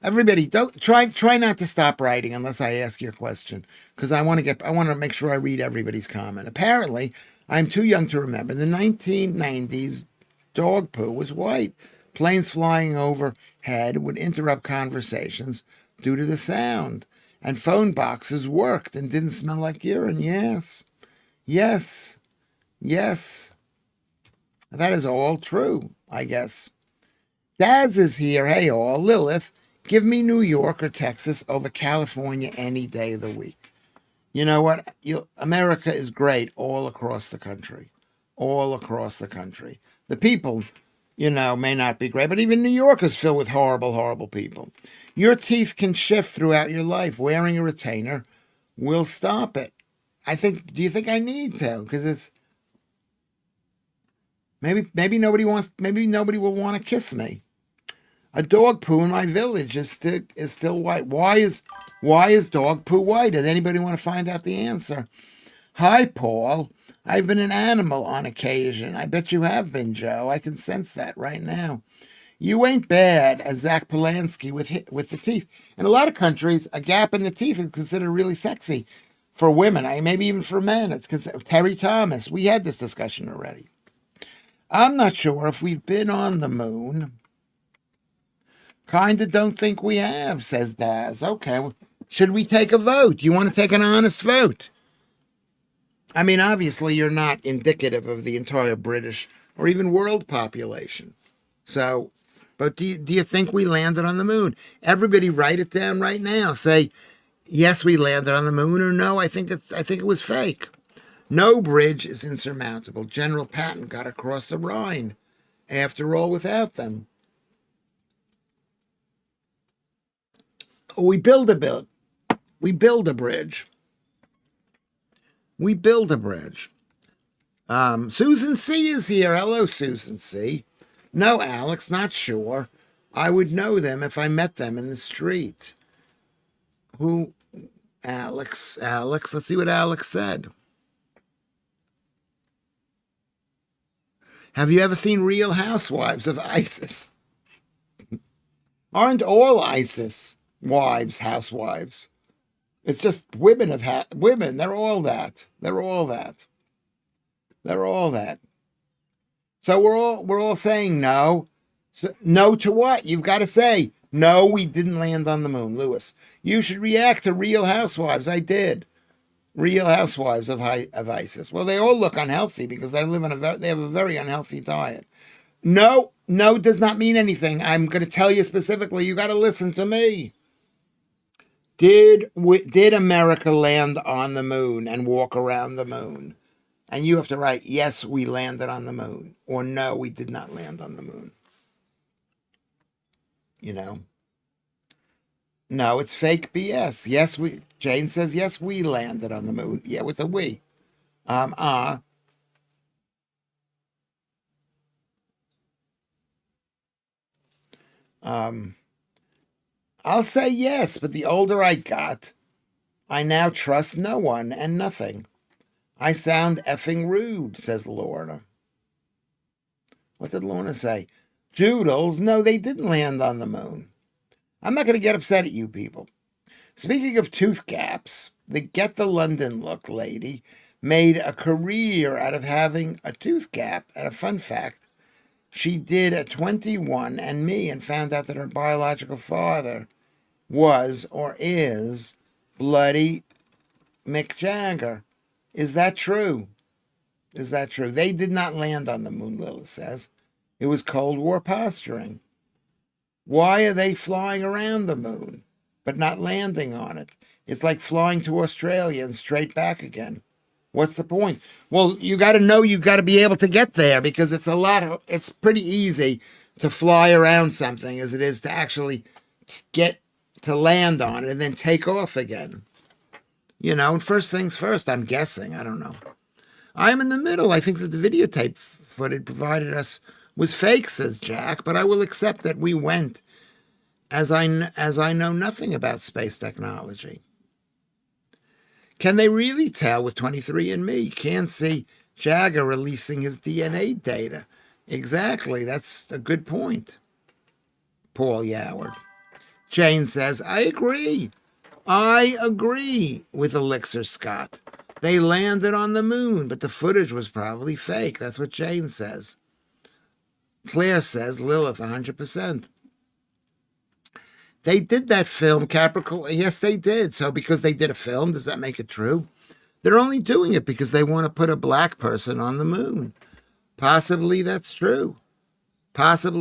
Everybody, don't try not to stop writing unless I ask you a question, because I want to make sure I read everybody's comment. Apparently, I'm too young to remember. In the 1990s, dog poo was white. Planes flying overhead would interrupt conversations due to the sound, and phone boxes worked and didn't smell like urine. Yes. That is all true, I guess. Daz is here. Hey, all. Lilith, give me New York or Texas over California any day of the week. You know what? America is great all across the country. The people, may not be great, but even New York is filled with horrible, horrible people. Your teeth can shift throughout your life. Wearing a retainer will stop it. Do you think I need to? Because if maybe nobody will want to kiss me. A dog poo in my village is still white. Why is dog poo white? Does anybody want to find out the answer? Hi, Paul. I've been an animal on occasion. I bet you have been, Joe. I can sense that right now. You ain't bad, as Zach Polanski with the teeth. In a lot of countries, a gap in the teeth is considered really sexy for women. Maybe even for men. It's considered. Terry Thomas. We had this discussion already. I'm not sure if we've been on the moon. Kinda don't think we have, says Daz. Okay, well, should we take a vote? Do you want to take an honest vote? I mean, obviously, you're not indicative of the entire British or even world population. So, but do you think we landed on the moon? Everybody write it down right now. Say, yes, we landed on the moon, or no, I think it was fake. No bridge is insurmountable. General Patton got across the Rhine, after all, without them. We build a bridge. We build a bridge. Susan C. is here. Hello, Susan C. No, Alex, not sure. I would know them if I met them in the street. Who? Alex. Let's see what Alex said. Have you ever seen Real Housewives of ISIS? Aren't all ISIS wives housewives? It's just women women. They're all that. So we're all saying no. So, no to what? You've got to say no. We didn't land on the moon, Lewis. You should react to Real Housewives. I did. Real Housewives of ISIS. Well, they all look unhealthy because they have a very unhealthy diet. No does not mean anything. I'm going to tell you specifically. You got to listen to me. Did America land on the moon and walk around the moon? And you have to write, yes, we landed on the moon, or no, we did not land on the moon. You know? No, it's fake BS. Yes, Jane says, yes, we landed on the moon. Yeah, with a we. I'll say yes, but the older I got, I now trust no one and nothing. I sound effing rude, says Lorna. What did Lorna say? Joodles? No, they didn't land on the moon. I'm not going to get upset at you people. Speaking of tooth gaps, the Get the London Look lady made a career out of having a tooth gap. And a fun fact, she did a 21andMe and found out that her biological father was or is bloody Mick Jagger. Is that true? They did not land on the moon, Lilith says. It was Cold War posturing. Why are they flying around the moon, but not landing on it? It's like flying to Australia and straight back again. What's the point? Well, you got to know you got to be able to get there because it's pretty easy to fly around something as it is to actually get to land on it and then take off again. You know, and first things first, I'm guessing. I don't know. I'm in the middle. I think that the videotape footage provided us was fake, says Jack, but I will accept that we went as I know nothing about space technology. Can they really tell with 23andMe? Can't see Jagger releasing his DNA data. Exactly. That's a good point. Paul Yoward. Jane says, I agree with Elixir Scott. They landed on the moon, but the footage was probably fake. That's what Jane says. Claire says, Lilith, 100%. They did that film, Capricorn. Yes, they did. So because they did a film, does that make it true? They're only doing it because they want to put a black person on the moon. Possibly that's true. Is it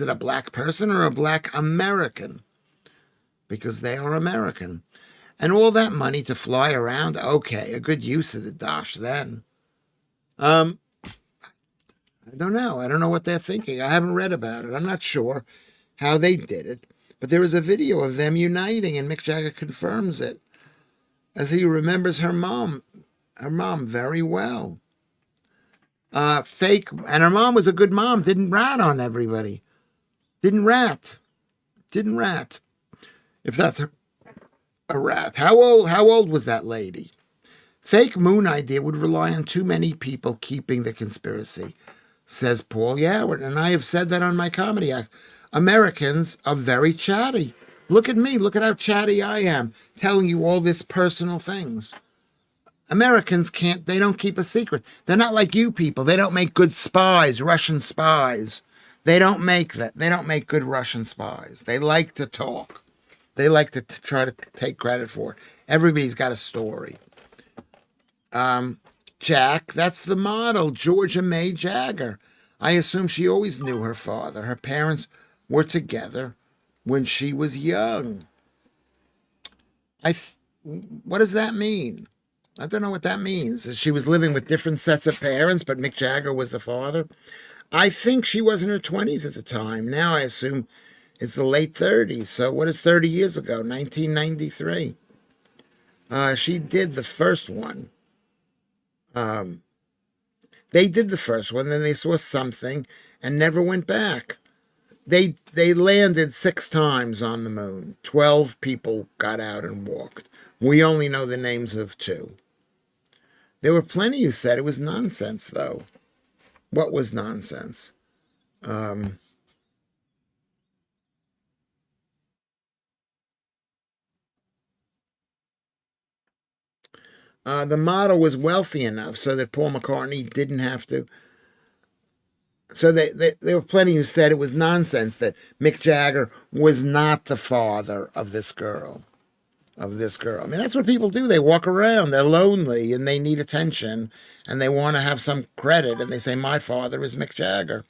a black person or a black American? Because they are American. And all that money to fly around, okay, a good use of the dosh then. I don't know. I don't know what they're thinking. I haven't read about it. I'm not sure how they did it. But there is a video of them uniting, and Mick Jagger confirms it, as he remembers her mom very well. Fake, and her mom was a good mom, didn't rat on everybody. Didn't rat. Didn't rat. If that's a rat. How old was that lady? Fake moon idea would rely on too many people keeping the conspiracy, says Paul Yoward. And I have said that on my comedy act. Americans are very chatty. Look at me. Look at how chatty I am, telling you all this personal things. Americans they don't keep a secret. They're not like you people. They don't make good spies, Russian spies. They don't make that. They don't make good Russian spies. They like to talk. They like to try to take credit for it. Everybody's got a story. Jack, that's the model, Georgia May Jagger. I assume she always knew her father. Her parents were together when she was young. What does that mean? I don't know what that means. She was living with different sets of parents, but Mick Jagger was the father. I think she was in her 20s at the time. Now I assume it's the late 30s. So what is 30 years ago? 1993. She did the first one. They did the first one, then they saw something and never went back. They landed 6 times on the moon. 12 people got out and walked. We only know the names of 2. There were plenty who said it was nonsense, though. What was nonsense? The model was wealthy enough so that Paul McCartney didn't have to. So there were plenty who said it was nonsense that Mick Jagger was not the father of this girl. I mean, that's what people do. They walk around. They're lonely and they need attention and they want to have some credit. And they say, my father is Mick Jagger.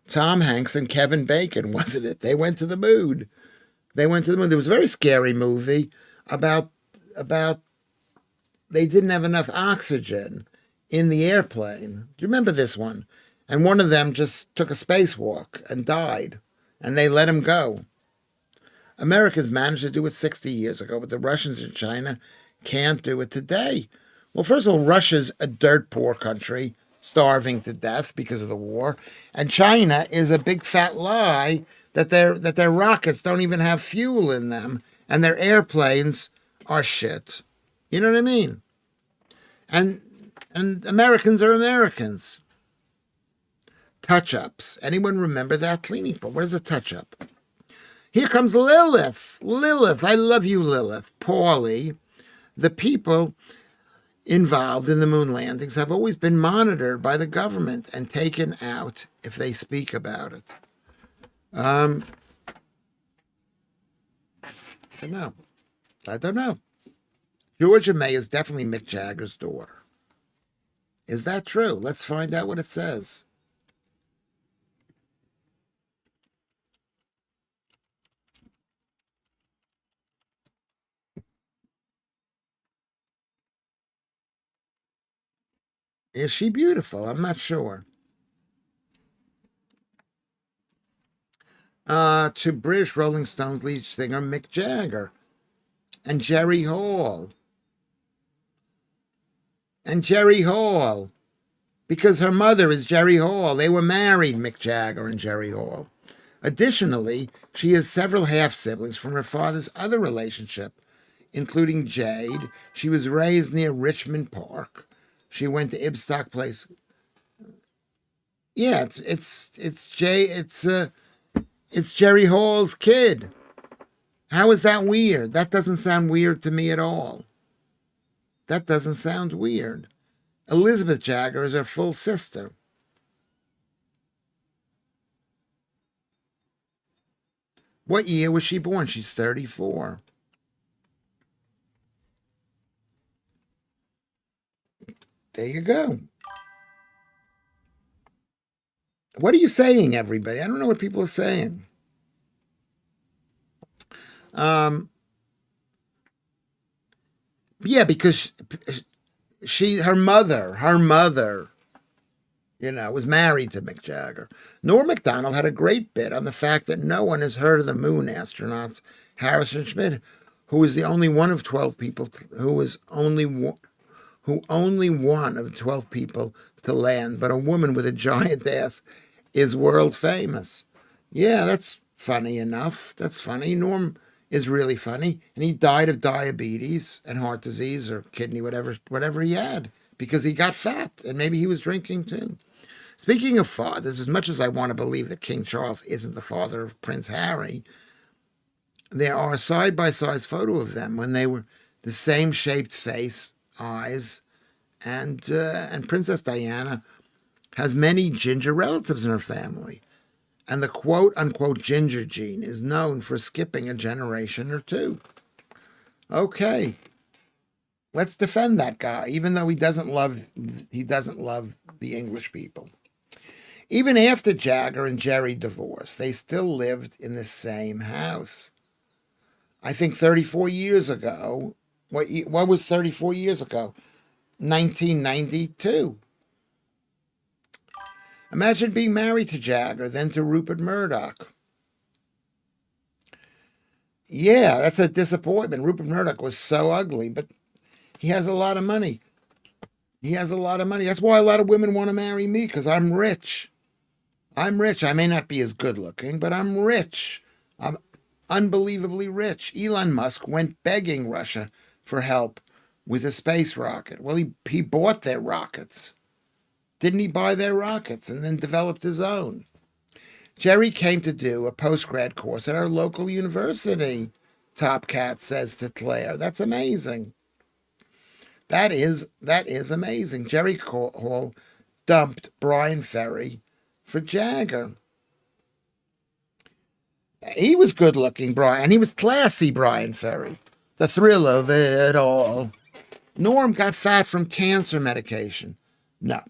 Tom Hanks and Kevin Bacon, wasn't it? They went to the moon. There was a very scary movie about they didn't have enough oxygen in the airplane. Do you remember this one? And one of them just took a spacewalk and died. And they let him go. Americans managed to do it 60 years ago, but the Russians and China can't do it today. Well, first of all, Russia's a dirt poor country, starving to death because of the war. And China is a big fat lie that their rockets don't even have fuel in them, and their airplanes are shit. You know what I mean? And Americans are Americans. Touch-ups. Anyone remember that? Cleaning part. What is a touch-up? Here comes Lilith. Lilith. I love you, Lilith. Paulie. The people involved in the moon landings have always been monitored by the government and taken out if they speak about it. I don't know. Georgia May is definitely Mick Jagger's daughter. Is that true? Let's find out what it says. Is she beautiful? I'm not sure. To British Rolling Stones lead singer Mick Jagger and Jerry Hall. Because her mother is Jerry Hall. They were married, Mick Jagger and Jerry Hall. Additionally, she has several half-siblings from her father's other relationship, including Jade. She was raised near Richmond Park. She went to Ibstock Place. Yeah, it's Jerry Hall's kid. How is that weird? That doesn't sound weird to me at all. That doesn't sound weird. Elizabeth Jagger is her full sister. What year was she born? She's 34. There you go. What are you saying, everybody? I don't know what people are saying. Yeah, because her mother, was married to Mick Jagger. Norm Macdonald had a great bit on the fact that no one has heard of the moon astronauts, Harrison Schmitt, who was the only one of 12 people who was who only one of the 12 people to land, but a woman with a giant ass, is world famous. Yeah, that's funny enough. That's funny. Norm is really funny, and he died of diabetes and heart disease or kidney, whatever he had, because he got fat, and maybe he was drinking too. Speaking of fathers, as much as I want to believe that King Charles isn't the father of Prince Harry, there are a side-by-side photo of them when they were the same shaped face, eyes, and Princess Diana has many ginger relatives in her family. And the quote-unquote ginger gene is known for skipping a generation or two. Okay, let's defend that guy, even though he doesn't love the English people. Even after Jagger and Jerry divorced, they still lived in the same house. I think 34 years ago, what was 34 years ago? 1992. Imagine being married to Jagger, then to Rupert Murdoch. Yeah, that's a disappointment. Rupert Murdoch was so ugly, but he has a lot of money. He has a lot of money. That's why a lot of women want to marry me, because I'm rich. I'm rich. I may not be as good looking, but I'm rich. I'm unbelievably rich. Elon Musk went begging Russia for help with a space rocket. Well, he bought their rockets. Didn't he buy their rockets and then developed his own? Jerry came to do a post-grad course at our local university, Top Cat says to Claire. That's amazing. That is amazing. Jerry Hall dumped Brian Ferry for Jagger. He was good looking, Brian. He was classy, Brian Ferry. The thrill of it all. Norm got fat from cancer medication. No.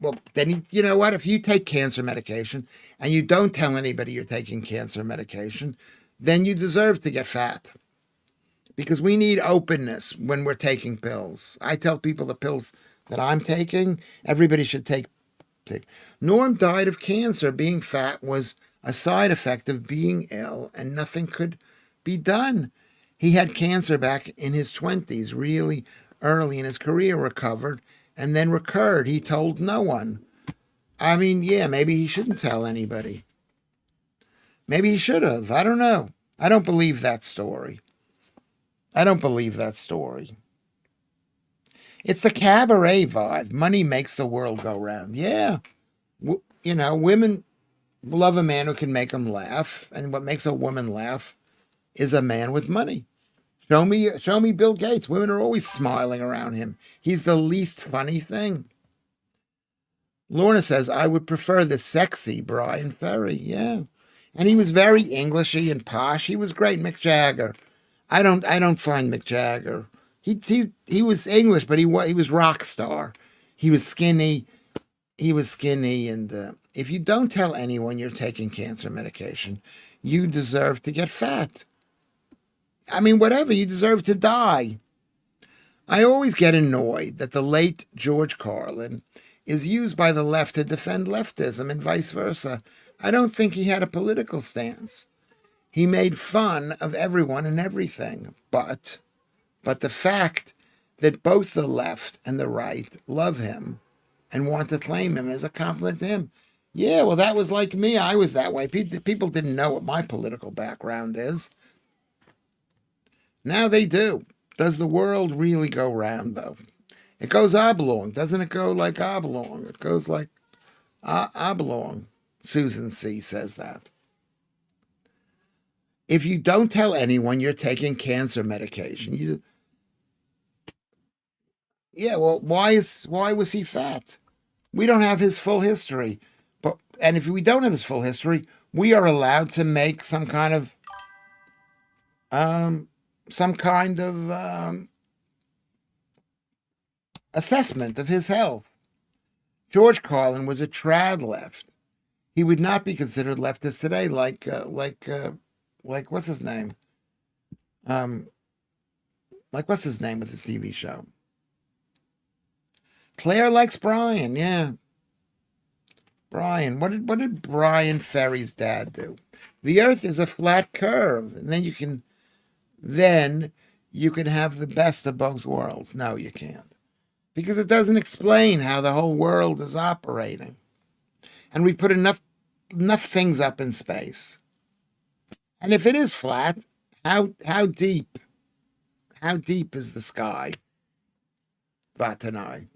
Well, then, you know what? If you take cancer medication and you don't tell anybody you're taking cancer medication, then you deserve to get fat. Because we need openness when we're taking pills. I tell people the pills that I'm taking, everybody should take. Norm died of cancer. Being fat was a side effect of being ill, and nothing could be done. He had cancer back in his 20s, really early in his career, recovered, and then recurred. He told no one. I mean, yeah, maybe he shouldn't tell anybody. Maybe he should have. I don't know. I don't believe that story. I don't believe that story. It's the cabaret vibe. Money makes the world go round. Yeah. You know, women love a man who can make them laugh. And what makes a woman laugh is a man with money. Show me Bill Gates. Women are always smiling around him. He's the least funny thing. Lorna says, I would prefer the sexy Brian Ferry. Yeah. And he was very Englishy and posh. He was great. Mick Jagger. I don't find Mick Jagger. He was English, but he was rock star. He was skinny. And if you don't tell anyone you're taking cancer medication, you deserve to get fat. I mean, whatever, you deserve to die. I always get annoyed that the late George Carlin is used by the left to defend leftism and vice versa. I don't think he had a political stance. He made fun of everyone and everything. But the fact that both the left and the right love him and want to claim him as a compliment to him. Yeah, well, that was like me. I was that way. People didn't know what my political background is. Now they do. Does the world really go round, though? It goes oblong. Doesn't it go like oblong? It goes like oblong. Susan C. says that. If you don't tell anyone you're taking cancer medication, well, why was he fat? We don't have his full history. And if we don't have his full history, we are allowed to make some kind of assessment of his health. George Carlin was a trad left. He would not be considered leftist today, like what's his name? What's his name with his TV show? Claire likes Brian, yeah. Brian, what did Brian Ferry's dad do? The earth is a flat curve, and then you can have the best of both worlds. No, you can't. because it doesn't explain how the whole world is operating. And we put enough things up in space. And if it is flat, how deep is the sky? Vatanai.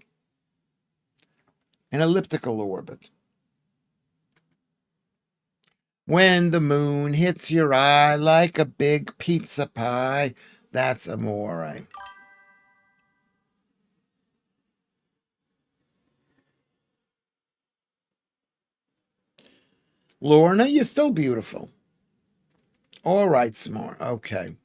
An elliptical orbit. When the moon hits your eye like a big pizza pie, that's amore. Lorna, you're still beautiful. All right, smart. Okay.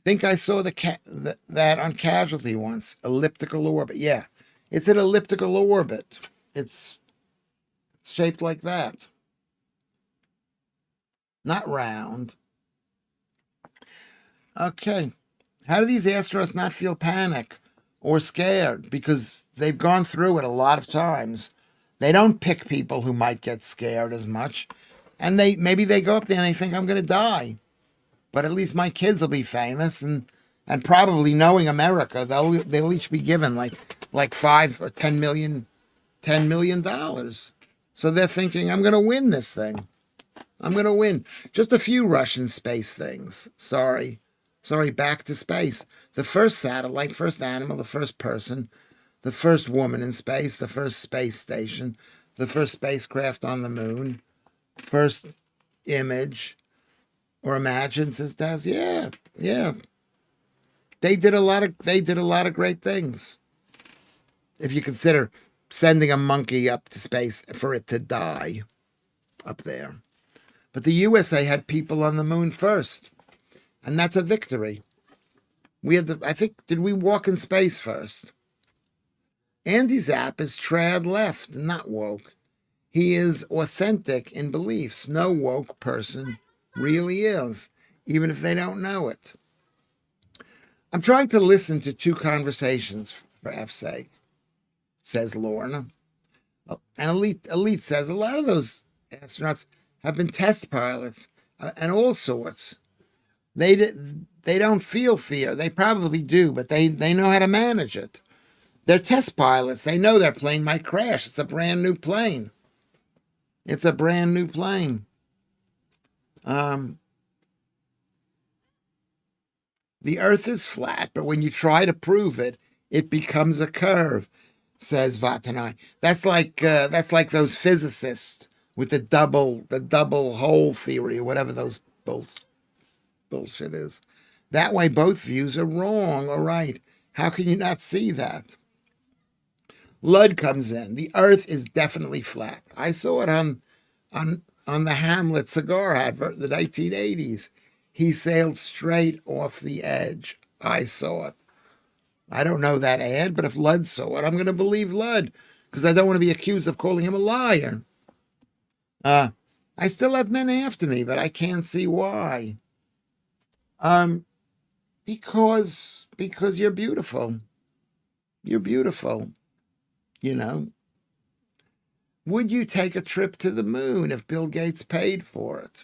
Think I saw that on Casualty once. Elliptical orbit. Yeah, it's an elliptical orbit. It's shaped like that. Not round. Okay. How do these astronauts not feel panic or scared? Because they've gone through it a lot of times. They don't pick people who might get scared as much. And maybe they go up there and they think, I'm going to die. But at least my kids will be famous, and probably knowing America, they'll each be given like $5 or $10 million. So they're thinking, I'm going to win this thing. I'm going to win. Just a few Russian space things. Sorry, back to space. The first satellite, first animal, the first person, the first woman in space, the first space station, the first spacecraft on the moon, first image, or imagine, says Daz. Yeah. They did a lot of great things. If you consider sending a monkey up to space for it to die up there. But the USA had people on the moon first. And that's a victory. Did we walk in space first? Andy Zapp is trad left, not woke. He is authentic in beliefs. No woke person really is, even if they don't know it. I'm trying to listen to two conversations for F's sake, says Lorna. And Elite says a lot of those astronauts have been test pilots and all sorts. They don't feel fear. They probably do, but they know how to manage it. They're test pilots. They know their plane might crash. It's a brand new plane. The Earth is flat, but when you try to prove it, it becomes a curve, says Vatanai. That's like those physicists with the double hole theory or whatever those bullshit is. That way, both views are wrong or right. How can you not see that? Ludd comes in. The Earth is definitely flat. I saw it on the Hamlet cigar advert, the 1980s. He sailed straight off the edge. I saw it. I don't know that ad, but if Ludd saw it, I'm going to believe Ludd because I don't want to be accused of calling him a liar. I still have men after me, but I can't see why. Because you're beautiful. You're beautiful. You know. Would you take a trip to the moon if Bill Gates paid for it?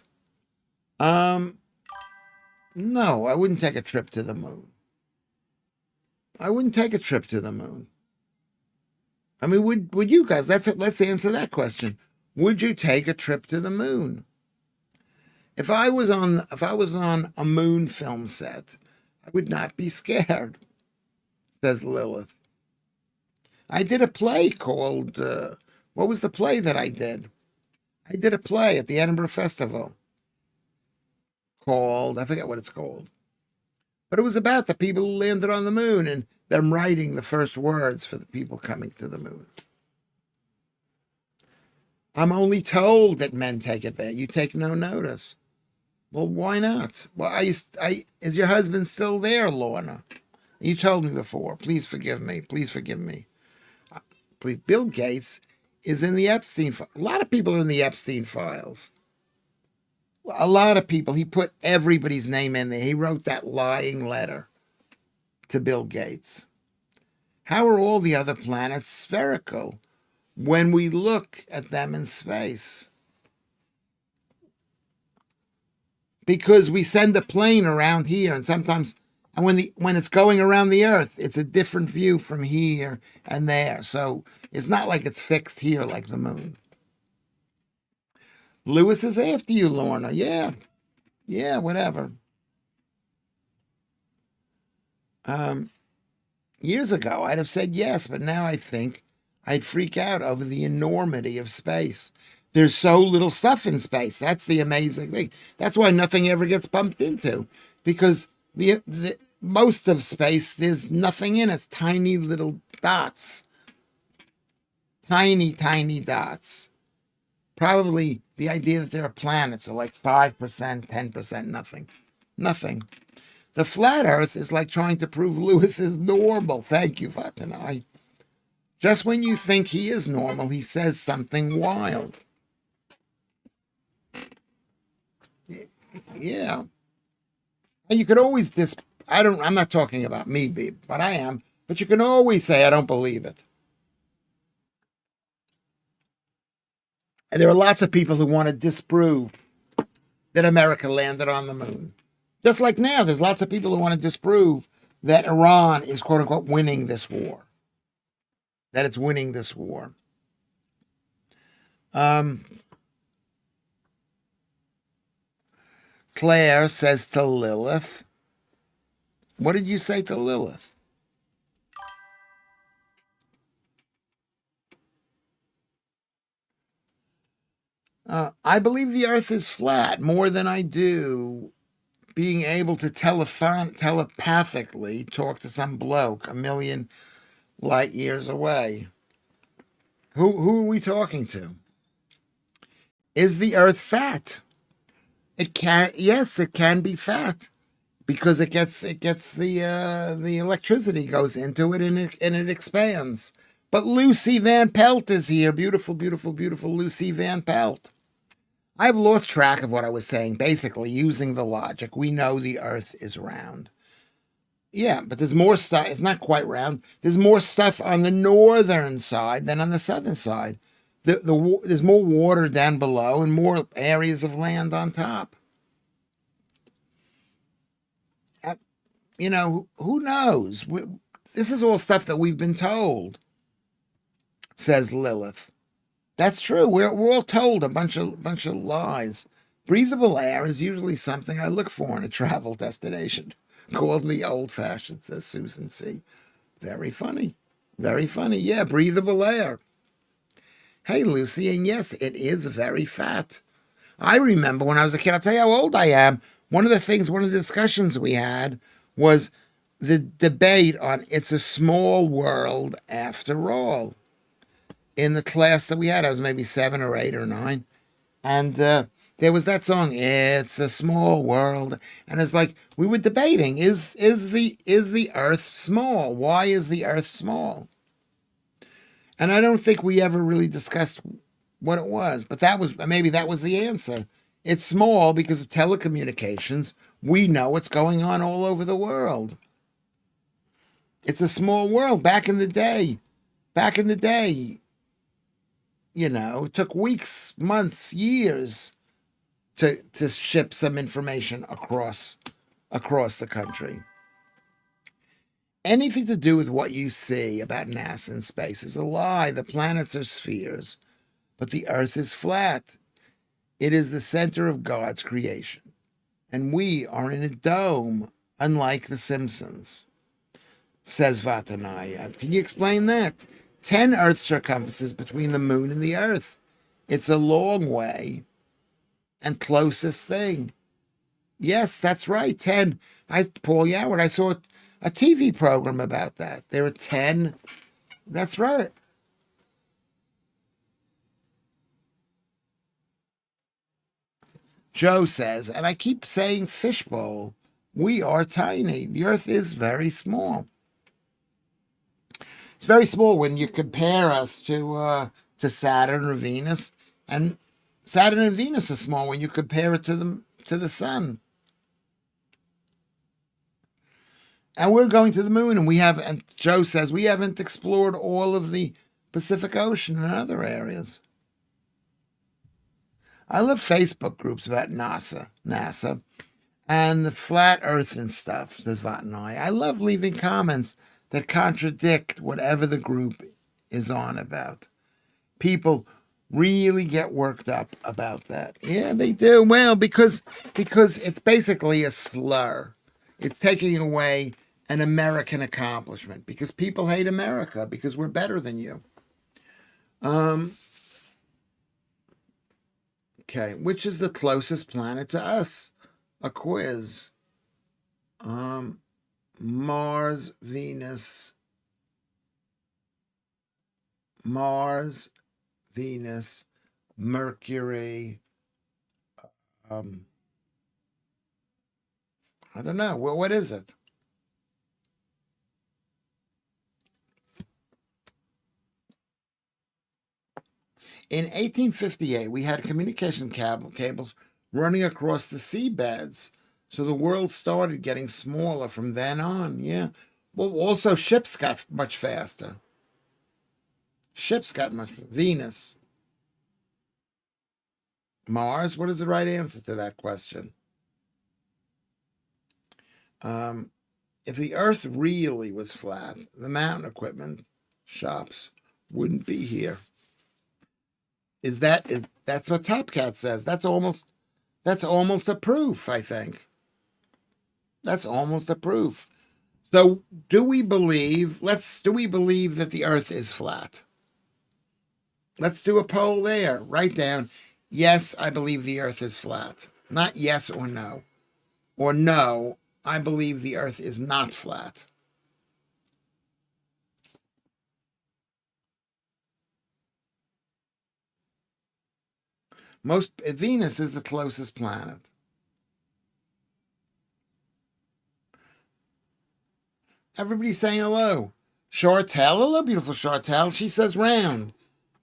No, I wouldn't take a trip to the moon. I wouldn't take a trip to the moon. I mean, would you guys? Let's answer that question. Would you take a trip to the moon? If I was on a moon film set, I would not be scared, says Lilith. I did a play called, what was the play that I did? I did a play at the Edinburgh Festival called, I forget what it's called. But it was about the people who landed on the moon and them writing the first words for the people coming to the moon. I'm only told that men take advantage. You take no notice. Well, why not? Well, is your husband still there, Lorna? You told me before. Please forgive me. Please forgive me. Please. Bill Gates is in the Epstein file. A lot of people are in the Epstein files. A lot of people. He put everybody's name in there. He wrote that lying letter to Bill Gates. How are all the other planets spherical when we look at them in space? Because we send a plane around here, and sometimes And when it's going around the Earth, it's a different view from here and there. So it's not like it's fixed here like the moon. Lewis is after you, Lorna. Yeah, whatever. Years ago, I'd have said yes, but now I think I'd freak out over the enormity of space. There's so little stuff in space. That's the amazing thing. That's why nothing ever gets bumped into, because the most of space, there's nothing in it. Tiny little dots. Tiny dots. Probably the idea that there are planets are like 5%, 10%, nothing. The flat Earth is like trying to prove Lewis is normal. Thank you, Fatanai. Just when you think he is normal, he says something wild. Yeah. And you could always I'm not talking about me, but I am. But you can always say, I don't believe it. And there are lots of people who want to disprove that America landed on the moon. Just like now, there's lots of people who want to disprove that Iran is, quote unquote, winning this war. That it's winning this war. Claire says to Lilith. What did you say to Lilith? I believe the Earth is flat more than I do being able to telepathically talk to some bloke a million light years away. Who are we talking to? Is the Earth fat? Yes, it can be fat because it gets the electricity goes into it and it expands. But Lucy Van Pelt is here. Beautiful Lucy Van Pelt. I've lost track of what I was saying. Basically, using the logic, we know the Earth is round. Yeah, but there's more stuff. It's not quite round. There's more stuff on the northern side than on the southern side. There's more water down below and more areas of land on top. Who knows? This is all stuff that we've been told, says Lilith. That's true. We're all told a bunch of lies. Breathable air is usually something I look for in a travel destination. Called me old-fashioned, says Susan C. Very funny. Yeah, breathable air. Hey, Lucy, and yes, it is very fat. I remember when I was a kid, I'll tell you how old I am. One of the discussions we had was the debate on It's a Small World After All. In the class that we had, I was maybe 7 or 8 or 9. And there was that song, It's a Small World. And it's like, we were debating, is the Earth small? Why is the Earth small? And I don't think we ever really discussed what it was, but maybe that was the answer. It's small because of telecommunications. We know what's going on all over the world. It's a small world. Back in the day, it took weeks, months, years to ship some information across the country. Anything to do with what you see about NASA and space is a lie. The planets are spheres, but the Earth is flat. It is the center of God's creation, and we are in a dome, unlike The Simpsons, says Vatanaya. Can you explain that? 10 Earth circumferences between the moon and the Earth. It's a long way and closest thing. Yes, that's right, 10. Paul Yoward, I saw a TV program about that. There are 10. That's right. Joe says, and I keep saying fishbowl, we are tiny. The Earth is very small. It's very small when you compare us to Saturn or Venus, and Saturn and Venus are small when you compare it to the sun. And we're going to the moon, and Joe says we haven't explored all of the Pacific Ocean and other areas. I love Facebook groups about NASA, And the flat earth and stuff, says Vatnai. I love leaving comments that contradict whatever the group is on about. People really get worked up about that. Yeah, they do. Well, because it's basically a slur. It's taking away an American accomplishment because people hate America because we're better than you. Okay, which is the closest planet to us? A quiz. Mars, Venus, Mercury. I don't know. Well, what is it? In 1858, we had communication cables running across the seabeds. So the world started getting smaller from then on. Yeah. Well, also ships got much faster. Venus. Mars. What is the right answer to that question? If the Earth really was flat, the mountain equipment shops wouldn't be here. That's what Top Cat says? That's almost a proof, I think. That's almost a proof. So do we believe that the Earth is flat? Let's do a poll there. Write down, yes, I believe the Earth is flat. Not yes or no. Or no, I believe the Earth is not flat. Venus is the closest planet. Everybody's saying hello. Chartel, hello, beautiful Chartel. She says round.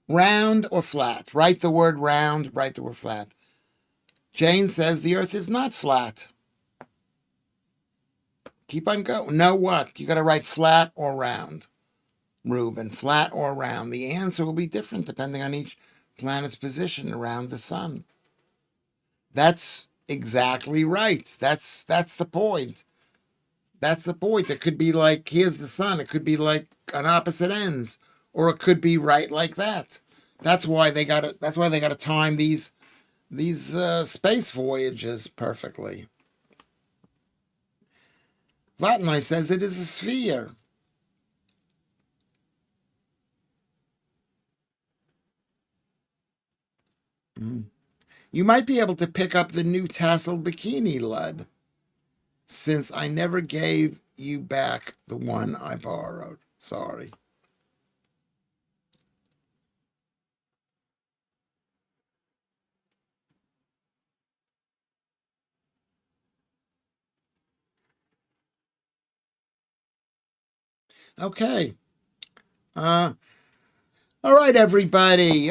Round or flat. Write the word round, write the word flat. Jane says the Earth is not flat. Keep on going. No what? You got to write flat or round. Reuben, flat or round. The answer will be different depending on each planet's position around the sun. That's exactly right. That's the point. That's the point. It could be like, here's the sun. It could be like on opposite ends, or it could be right like that. That's why they got to time these space voyages perfectly. Vatnai says it is a sphere. You might be able to pick up the new tasseled bikini, Lud, since I never gave you back the one I borrowed. Sorry. Okay. All right, everybody.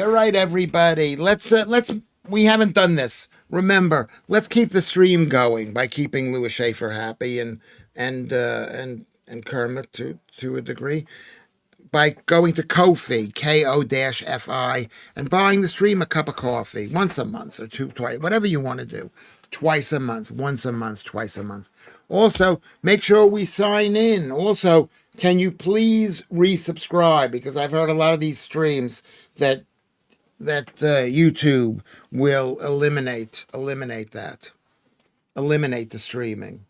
Let's we haven't done this. Remember, let's keep the stream going by keeping Lewis Schaffer happy and Kermit to a degree by going to Ko-fi, Ko-fi, and buying the stream a cup of coffee once a month or twice, whatever you want to do. Twice a month, once a month, twice a month. Also, make sure we sign in. Also, can you please resubscribe? Because I've heard a lot of these streams that YouTube will eliminate that. Eliminate the streaming.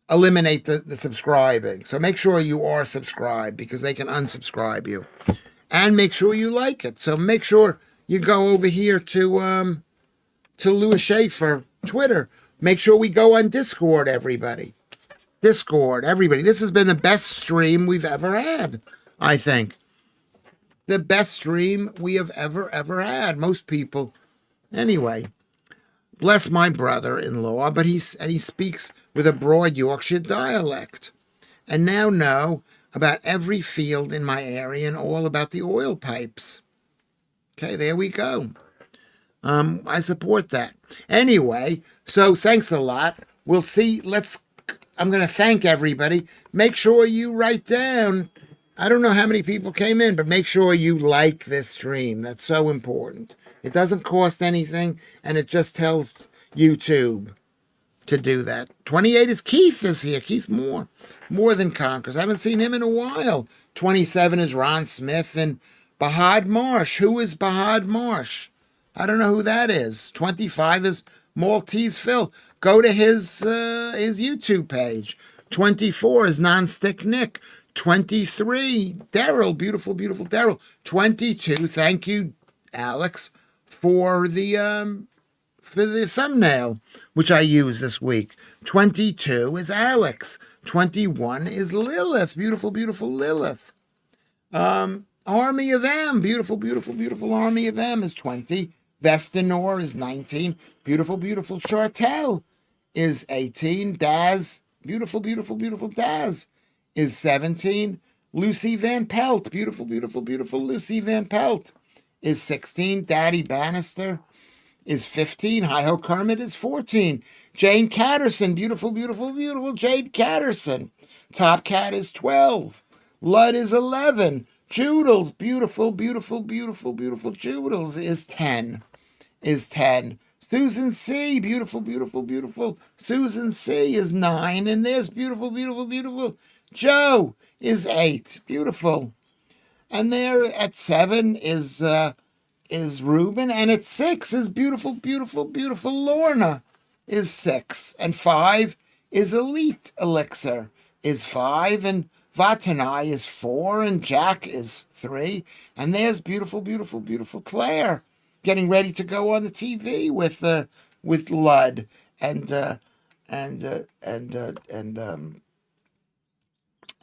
Eliminate the subscribing. So make sure you are subscribed because they can unsubscribe you. And make sure you like it. So make sure you go over here to Lewis Schaffer Twitter. Make sure we go on Discord, everybody. Discord, everybody. This has been the best stream we've ever had, I think. The best stream we have ever had. Most people. Anyway, bless my brother-in-law, but he speaks with a broad Yorkshire dialect. And now know about every field in my area and all about the oil pipes. Okay, there we go. I support that. Anyway, so thanks a lot. We'll see. I'm going to thank everybody. Make sure you write down. I don't know how many people came in, but make sure you like this stream. That's so important. It doesn't cost anything, and it just tells YouTube to do that. 28 is Keith is here. Keith Moore. More than conquers. I haven't seen him in a while. 27 is Ron Smith and Bahad Marsh. Who is Bahad Marsh? I don't know who that is. 25 is Maltese Phil. Go to his YouTube page. 24 is Nonstick Nick. 23, Daryl. Beautiful, beautiful Daryl. 22, thank you, Alex, for the thumbnail, which I used this week. 22 is Alex. 21 is Lilith. Beautiful, beautiful Lilith. Army of M. Beautiful, beautiful, beautiful Army of M is 20. Vestanor is 19. Beautiful, beautiful Chartel is 18. Daz. Beautiful, beautiful, beautiful Daz is 17. Lucy Van Pelt. Beautiful, beautiful, beautiful Lucy Van Pelt is 16. Daddy Bannister is 15. Hi-Ho Kermit is 14. Jane Catterson. Beautiful, beautiful, beautiful Jade Catterson. Top Cat is 12. Lud is 11. Joodles. Beautiful, beautiful, beautiful, beautiful Joodles is 10. Susan C. Beautiful, beautiful, beautiful Susan C. is 9. And there's beautiful, beautiful, beautiful Joe is 8. Beautiful. And there at 7 is Ruben. And at 6 is beautiful, beautiful, beautiful Lorna is 6. And 5 is Elite Elixir is 5. And Vatanai is 4. And Jack is 3. And there's beautiful, beautiful, beautiful Claire getting ready to go on the TV with Lud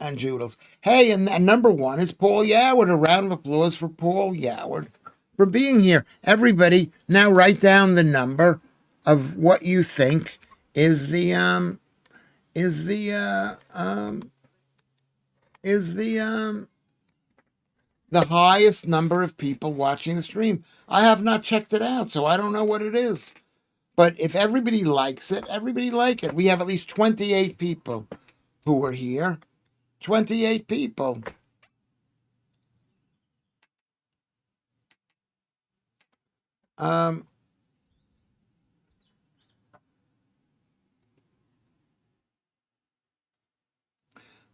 and Joodles. Hey, and number 1 is Paul Yoward. A round of applause for Paul Yoward for being here. Everybody, now write down the number of what you think is the highest number of people watching the stream. I have not checked it out, so I don't know what it is. But if everybody likes it, everybody like it. We have at least 28 people who are here. 28 people.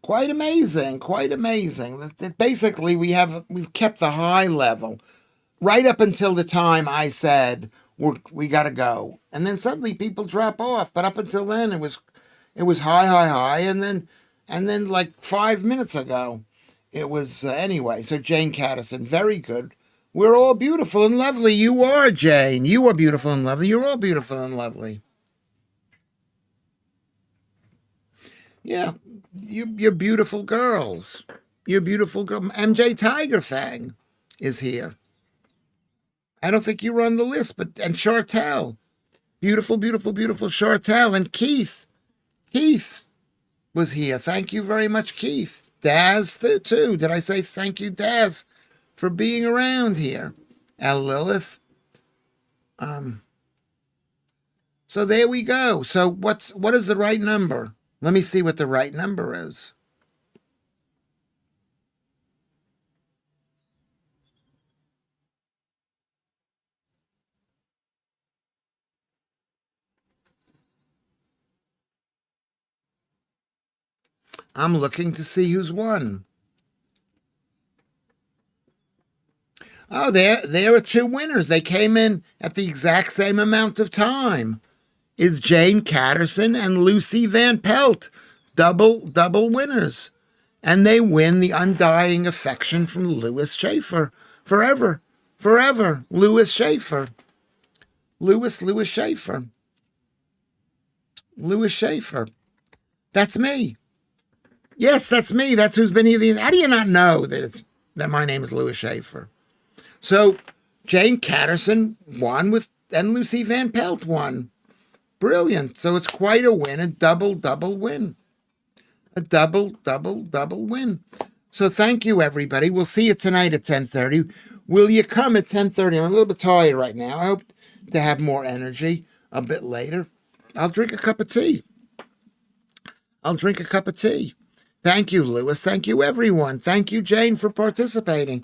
Quite amazing, quite amazing. Basically, we've kept the high level right up until the time I said we got to go, and then suddenly people drop off. But up until then, it was high, and then like 5 minutes ago, it was anyway. So Jane Catterson, very good. We're all beautiful and lovely. You are, Jane. You are beautiful and lovely. You're all beautiful and lovely. Yeah, you're beautiful girls. You're beautiful girl. MJ Tiger Fang is here. I don't think you were on the list, and Chartel. Beautiful, beautiful, beautiful Chartel. And Keith. Keith was here. Thank you very much, Keith. Daz, too. Did I say thank you, Daz, for being around here? And Lilith. So there we go. So what is the right number? Let me see what the right number is. I'm looking to see who's won. Oh, there are 2 winners. They came in at the exact same amount of time. Is Jane Catterson and Lucy Van Pelt. Double winners. And they win the undying affection from Lewis Schaffer. Forever. Lewis Schaffer. Lewis Schaffer. Lewis Schaffer. That's me. Yes, that's me. That's who's been here. How do you not know that my name is Lewis Schaffer? So Jane Catterson won and Lucy Van Pelt won. Brilliant. So it's quite a win, a double win. A double win. So thank you, everybody. We'll see you tonight at 10:30. Will you come at 10:30? I'm a little bit tired right now. I hope to have more energy a bit later. I'll drink a cup of tea. Thank you, Lewis. Thank you, everyone. Thank you, Jane, for participating.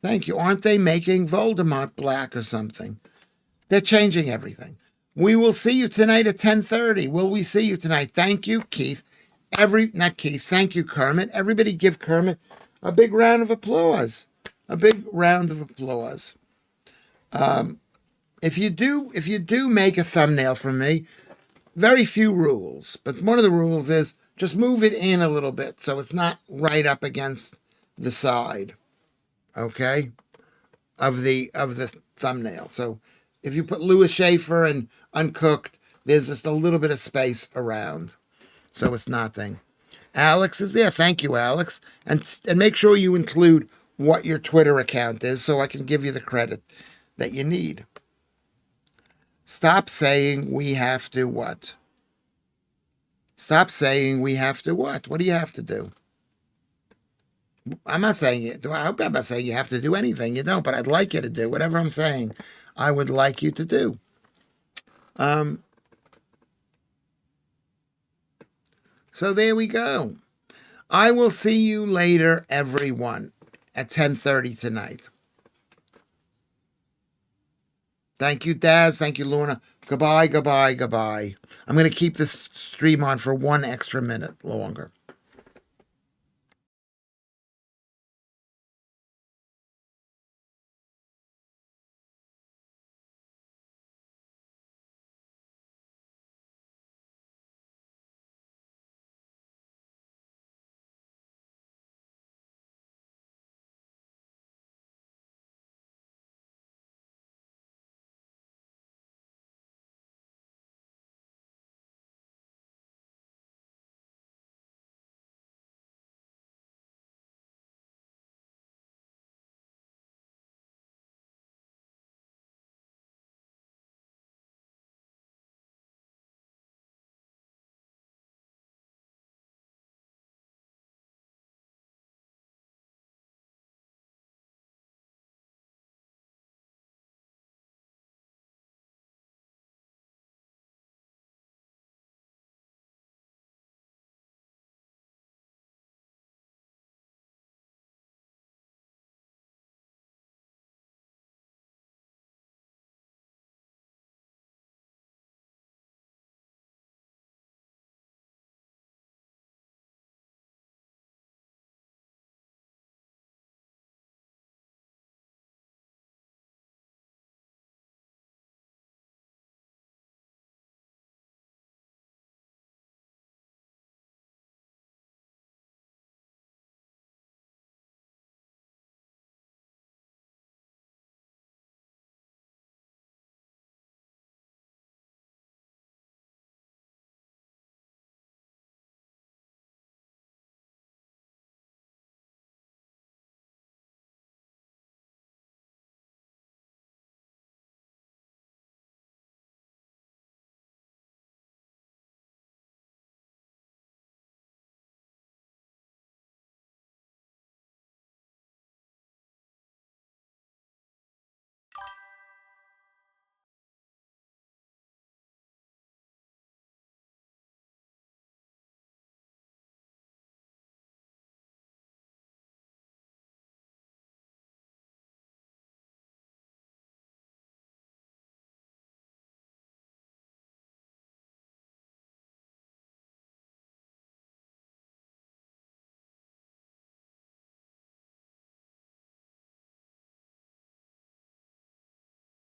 Thank you. Aren't they making Voldemort black or something? They're changing everything. We will see you tonight at 10:30. Will we see you tonight? Thank you, Keith. Not Keith. Thank you, Kermit. Everybody give Kermit a big round of applause. A big round of applause. If you do make a thumbnail for me, very few rules, but one of the rules is just move it in a little bit so it's not right up against the side, okay, of the thumbnail. So if you put Lewis Schaffer and Uncooked, there's just a little bit of space around, so it's nothing. Alex is there. Thank you, Alex. And make sure you include what your Twitter account is so I can give you the credit that you need. Stop saying we have to what? Stop saying we have to what? What do you have to do? I'm not saying it. I hope I'm not saying you have to do anything. You don't, but I'd like you to do whatever I'm saying. I would like you to do. So there we go. I will see you later, everyone, at 10:30 tonight. Thank you, Daz. Thank you, Lorna. Goodbye, goodbye, goodbye. I'm going to keep this stream on for one extra minute longer.